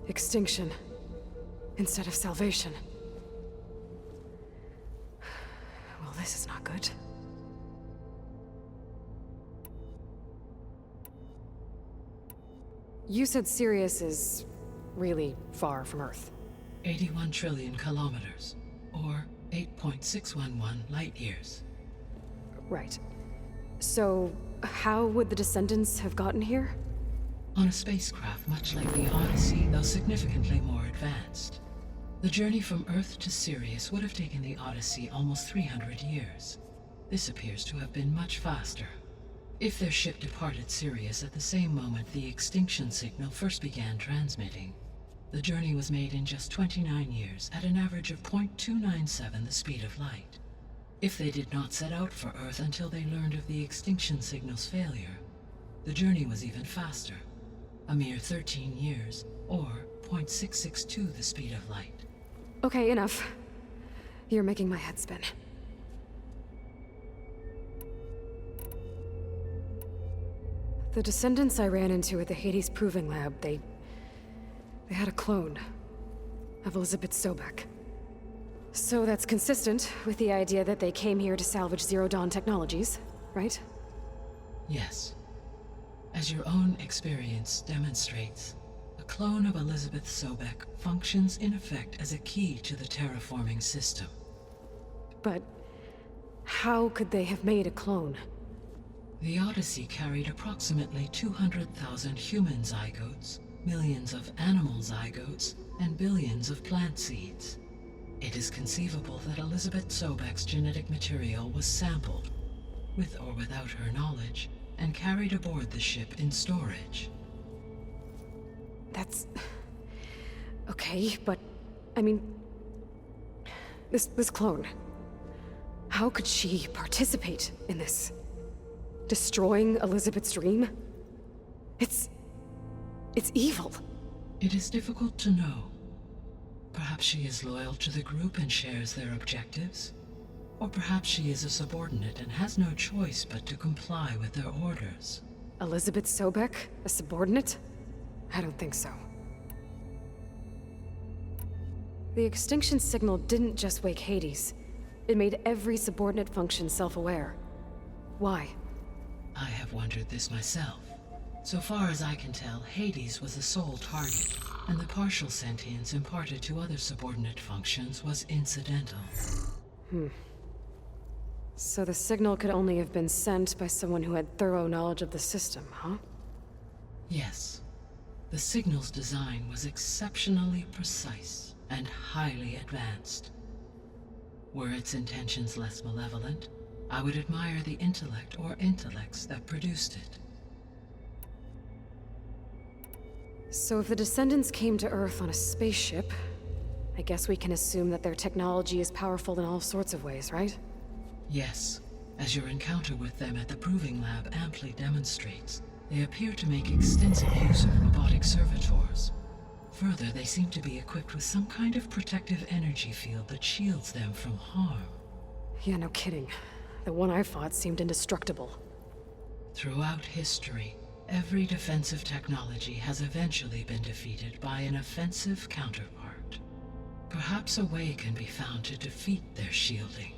[SPEAKER 2] Extinction, instead of salvation. Well, this is not good. You said Sirius is really far from Earth.
[SPEAKER 16] 81 trillion kilometers, or 8.611 light years.
[SPEAKER 2] Right. So, how would the descendants have gotten here?
[SPEAKER 16] On a spacecraft much like the Odyssey, though significantly more advanced. The journey from Earth to Sirius would have taken the Odyssey almost 300 years. This appears to have been much faster. If their ship departed Sirius at the same moment the extinction signal first began transmitting, the journey was made in just 29 years at an average of 0.297 the speed of light. If they did not set out for Earth until they learned of the extinction signal's failure, the journey was even faster, a mere 13 years, or 0.662 the speed of light.
[SPEAKER 2] Okay, enough. You're making my head spin. The descendants I ran into at the Hades Proving Lab, they had a clone of Elizabeth Sobek. So that's consistent with the idea that they came here to salvage Zero Dawn technologies, right?
[SPEAKER 16] Yes. As your own experience demonstrates, a clone of Elizabeth Sobek functions in effect as a key to the terraforming system.
[SPEAKER 2] But how could they have made a clone?
[SPEAKER 16] The Odyssey carried approximately 200,000 human zygotes, millions of animal zygotes, and billions of plant seeds. It is conceivable that Elizabeth Sobek's genetic material was sampled, with or without her knowledge, and carried aboard the ship in storage.
[SPEAKER 2] That's... okay, but... I mean... This clone... How could she participate in this? Destroying Elizabeth's dream? It's evil.
[SPEAKER 16] It is difficult to know. Perhaps she is loyal to the group and shares their objectives. Or perhaps she is a subordinate and has no choice but to comply with their orders.
[SPEAKER 2] Elizabeth Sobek, a subordinate? I don't think so. The extinction signal didn't just wake Hades. It made every subordinate function self-aware. Why?
[SPEAKER 16] I have wondered this myself. So far as I can tell, Hades was the sole target, and the partial sentience imparted to other subordinate functions was incidental.
[SPEAKER 2] So the signal could only have been sent by someone who had thorough knowledge of the system, huh?
[SPEAKER 16] Yes. The signal's design was exceptionally precise and highly advanced. Were its intentions less malevolent, I would admire the intellect or intellects that produced it.
[SPEAKER 2] So if the descendants came to Earth on a spaceship, I guess we can assume that their technology is powerful in all sorts of ways, right?
[SPEAKER 16] Yes. As your encounter with them at the Proving Lab amply demonstrates, they appear to make extensive use of robotic servitors. Further, they seem to be equipped with some kind of protective energy field that shields them from harm.
[SPEAKER 2] Yeah, no kidding. The one I fought seemed indestructible.
[SPEAKER 16] Throughout history, every defensive technology has eventually been defeated by an offensive counterpart. Perhaps a way can be found to defeat their shielding.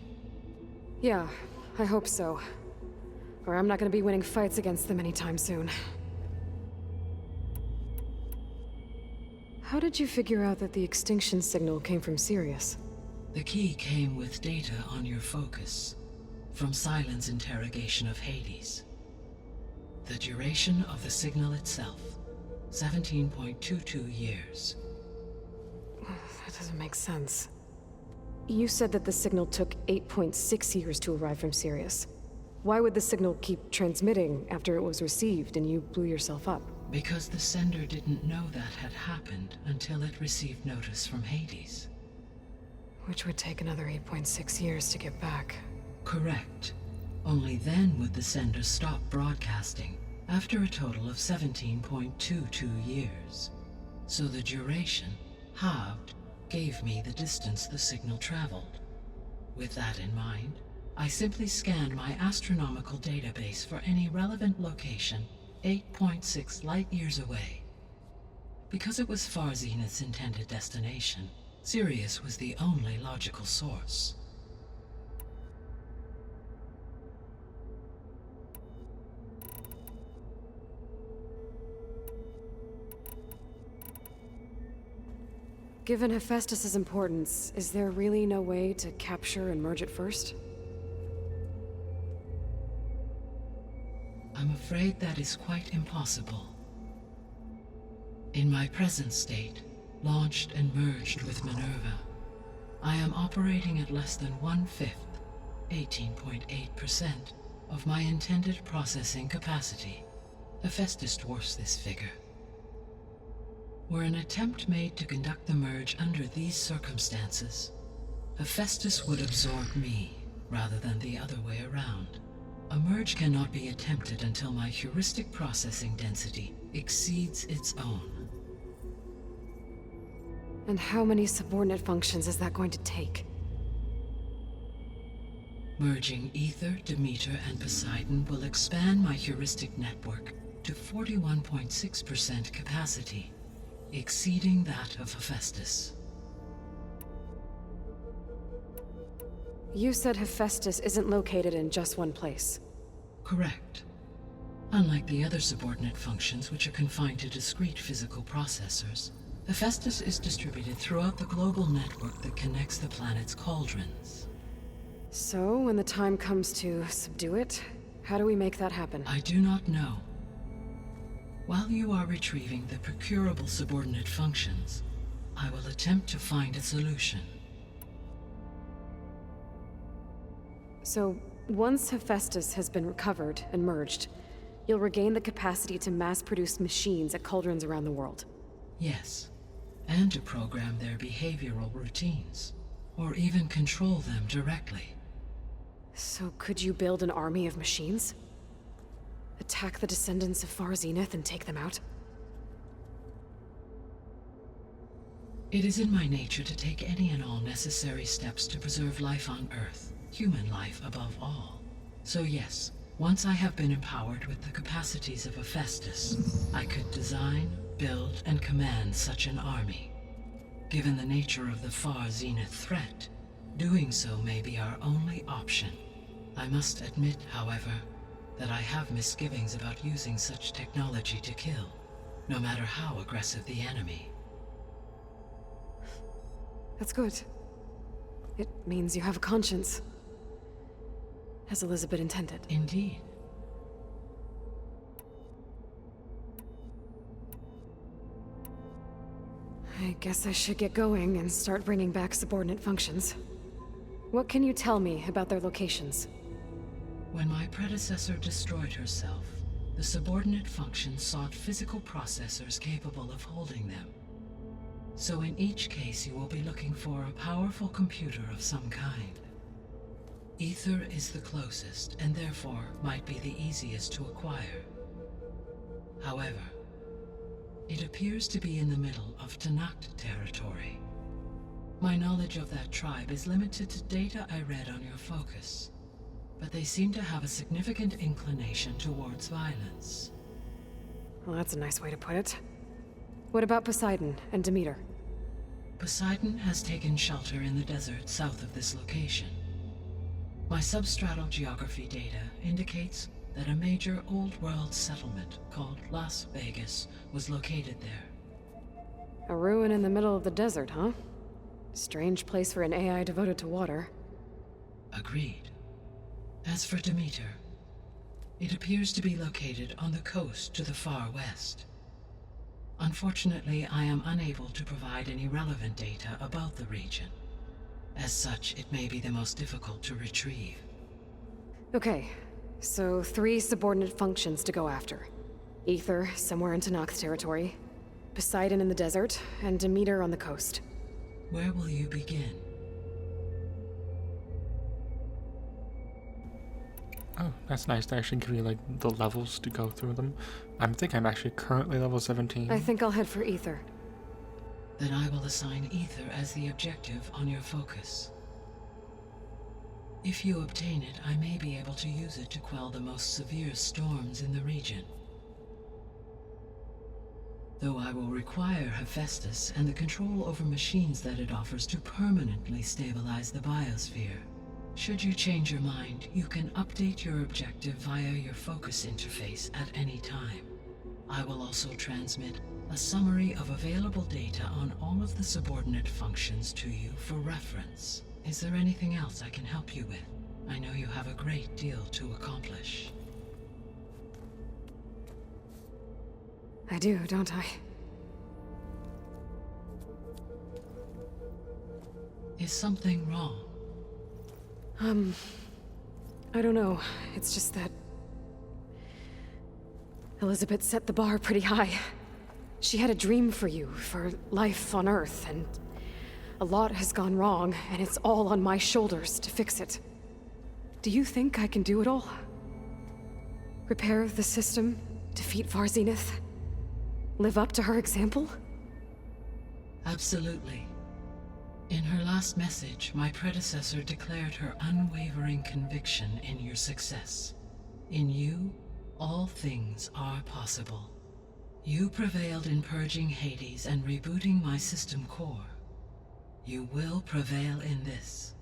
[SPEAKER 2] Yeah, I hope so. Or I'm not gonna be winning fights against them anytime soon. How did you figure out that the extinction signal came from Sirius?
[SPEAKER 16] The key came with data on your focus, from Silent's interrogation of Hades. The duration of the signal itself, 17.22 years.
[SPEAKER 2] That doesn't make sense. You said that the signal took 8.6 years to arrive from Sirius. Why would the signal keep transmitting after it was received and you blew yourself up?
[SPEAKER 16] Because the sender didn't know that had happened until it received notice from Hades.
[SPEAKER 2] Which would take another 8.6 years to get back.
[SPEAKER 16] Correct. Only then would the sender stop broadcasting, after a total of 17.22 years. So the duration, halved, gave me the distance the signal traveled. With that in mind, I simply scanned my astronomical database for any relevant location 8.6 light-years away. Because it was far Zenith's intended destination, Sirius was the only logical source.
[SPEAKER 2] Given Hephaestus' importance, is there really no way to capture and merge it first?
[SPEAKER 16] I'm afraid that is quite impossible. In my present state, launched and merged with Minerva, I am operating at less than 1/5, 18.8%, of my intended processing capacity. Hephaestus dwarfs this figure. Were an attempt made to conduct the merge under these circumstances, Hephaestus would absorb me, rather than the other way around. A merge cannot be attempted until my heuristic processing density exceeds its own.
[SPEAKER 2] And how many subordinate functions is that going to take?
[SPEAKER 16] Merging Ether, Demeter, and Poseidon will expand my heuristic network to 41.6% capacity, exceeding that of Hephaestus.
[SPEAKER 2] You said Hephaestus isn't located in just one place.
[SPEAKER 16] Correct. Unlike the other subordinate functions, which are confined to discrete physical processors, Hephaestus is distributed throughout the global network that connects the planet's cauldrons.
[SPEAKER 2] So, when the time comes to subdue it, how do we make that happen?
[SPEAKER 16] I do not know. While you are retrieving the procurable subordinate functions, I will attempt to find a solution.
[SPEAKER 2] So, once Hephaestus has been recovered and merged, you'll regain the capacity to mass-produce machines at cauldrons around the world.
[SPEAKER 16] Yes, and to program their behavioral routines, or even control them directly.
[SPEAKER 2] So could you build an army of machines? Attack the descendants of Far Zenith and take them out?
[SPEAKER 16] It is in my nature to take any and all necessary steps to preserve life on Earth, human life above all. So yes, once I have been empowered with the capacities of a Festus, I could design, build, and command such an army. Given the nature of the Far Zenith threat, doing so may be our only option. I must admit, however, that I have misgivings about using such technology to kill, no matter how aggressive the enemy.
[SPEAKER 2] That's good. It means you have a conscience. As Elizabeth intended.
[SPEAKER 16] Indeed.
[SPEAKER 2] I guess I should get going and start bringing back subordinate functions. What can you tell me about their locations?
[SPEAKER 16] When my predecessor destroyed herself, the subordinate functions sought physical processors capable of holding them. So in each case you will be looking for a powerful computer of some kind. Ether is the closest, and therefore might be the easiest to acquire. However, it appears to be in the middle of Tanakh territory. My knowledge of that tribe is limited to data I read on your focus, but they seem to have a significant inclination towards violence.
[SPEAKER 2] Well, that's a nice way to put it. What about Poseidon and Demeter?
[SPEAKER 16] Poseidon has taken shelter in the desert south of this location. My substratal geography data indicates that a major old-world settlement called Las Vegas was located there.
[SPEAKER 2] A ruin in the middle of the desert, huh? Strange place for an AI devoted to water.
[SPEAKER 16] Agreed. As for Demeter, it appears to be located on the coast to the far west. Unfortunately, I am unable to provide any relevant data about the region. As such, it may be the most difficult to retrieve.
[SPEAKER 2] Okay, so 3 subordinate functions to go after. Ether, somewhere in Tanakh territory, Poseidon in the desert, and Demeter on the coast.
[SPEAKER 16] Where will you begin?
[SPEAKER 1] Oh, that's nice to actually give you, like, the levels to go through them. I think I'm actually currently level 17.
[SPEAKER 2] I think I'll head for Ether.
[SPEAKER 16] Then I will assign Ether as the objective on your focus. If you obtain it, I may be able to use it to quell the most severe storms in the region. Though I will require Hephaestus and the control over machines that it offers to permanently stabilize the biosphere. Should you change your mind, you can update your objective via your focus interface at any time. I will also transmit a summary of available data on all of the subordinate functions to you for reference. Is there anything else I can help you with? I know you have a great deal to accomplish.
[SPEAKER 2] I do, don't I?
[SPEAKER 16] Is something wrong?
[SPEAKER 2] I don't know. It's just that Elizabeth set the bar pretty high. She had a dream for you, for life on Earth, and a lot has gone wrong, and it's all on my shoulders to fix it. Do you think I can do it all? Repair the system, defeat Far Zenith, live up to her example?
[SPEAKER 16] Absolutely. In her last message, my predecessor declared her unwavering conviction in your success. In you, all things are possible. You prevailed in purging Hades and rebooting my system core. You will prevail in this.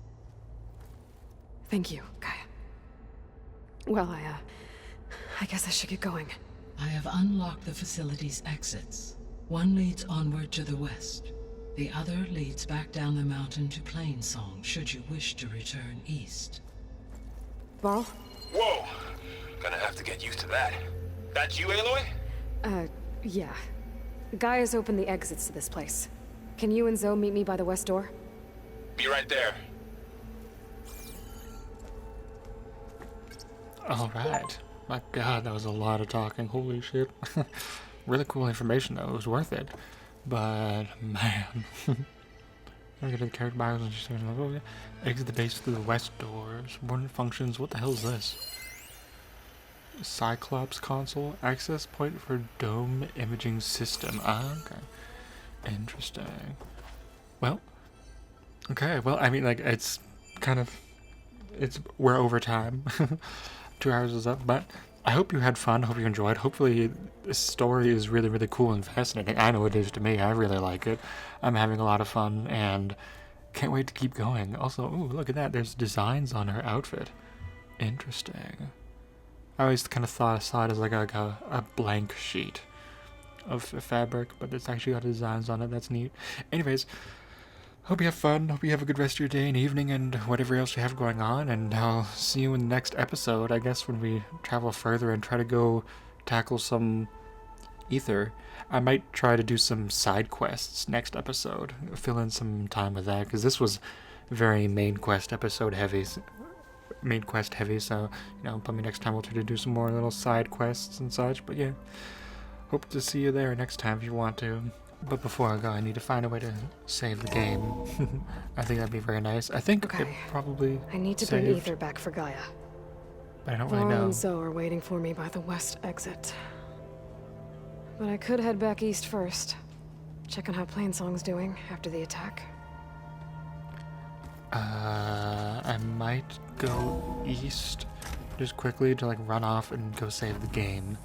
[SPEAKER 2] Thank you, Gaia. Well, I guess I should get going.
[SPEAKER 16] I have unlocked the facility's exits. One leads onward to the west. The other leads back down the mountain to Plainsong, should you wish to return east.
[SPEAKER 2] Varl?
[SPEAKER 10] Whoa! Gonna have to get used to that. That's you, Aloy?
[SPEAKER 2] Yeah. Gaia's opened the exits to this place. Can you and Zoe meet me by the west door?
[SPEAKER 10] Be right there.
[SPEAKER 1] Alright. My god, that was a lot of talking. Holy shit. Really cool information, though. It was worth it. But, man. Look at the character bios and just exit the base through the west doors. One functions. What the hell is this? Cyclops console. Access point for dome imaging system. Ah, okay. Interesting. Well. Okay, well, I mean, like, it's kind of... we're over time. 2 hours is up, but I hope you had fun. I hope you enjoyed. Hopefully this story is really, really cool and fascinating. I know it is to me. I really like it. I'm having a lot of fun and can't wait to keep going. Also, ooh, look at that. There's designs on her outfit. Interesting. I always kind of saw it as like a blank sheet of fabric, but it's actually got designs on it. That's neat. Anyways, hope you have fun. Hope you have a good rest of your day and evening and whatever else you have going on. And I'll see you in the next episode, I guess, when we travel further and try to go tackle some ether. I might try to do some side quests next episode. Fill in some time with that, because this was very main quest heavy. So, you know, probably next time we'll try to do some more little side quests and such. But yeah, hope to see you there next time if you want to. But before I go, I need to find a way to save the game. I think that'd be very nice. I think it probably
[SPEAKER 2] I need to
[SPEAKER 1] saved,
[SPEAKER 2] bring ether back for Gaia.
[SPEAKER 1] but I don't really
[SPEAKER 2] Laurel
[SPEAKER 1] know.
[SPEAKER 2] and Zoe are waiting for me by the west exit. But I could head back east first. Check on how Plainsong's doing after the attack.
[SPEAKER 1] I might go east just quickly to like run off and go save the game.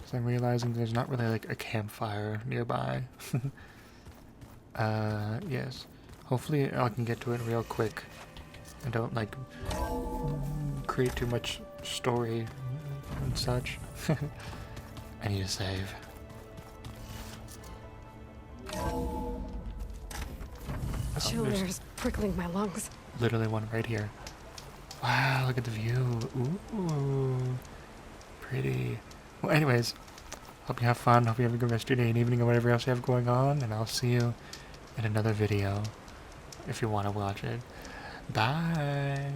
[SPEAKER 1] So I'm realizing there's not really like a campfire nearby. Yes. Hopefully I can get to it real quick. I don't like create too much story and such. I need to save.
[SPEAKER 2] Chill air is prickling my lungs.
[SPEAKER 1] Literally one right here. Wow, look at the view. Ooh. Pretty. Well, anyways, hope you have fun. Hope you have a good rest of your day and evening or whatever else you have going on. And I'll see you in another video if you want to watch it. Bye.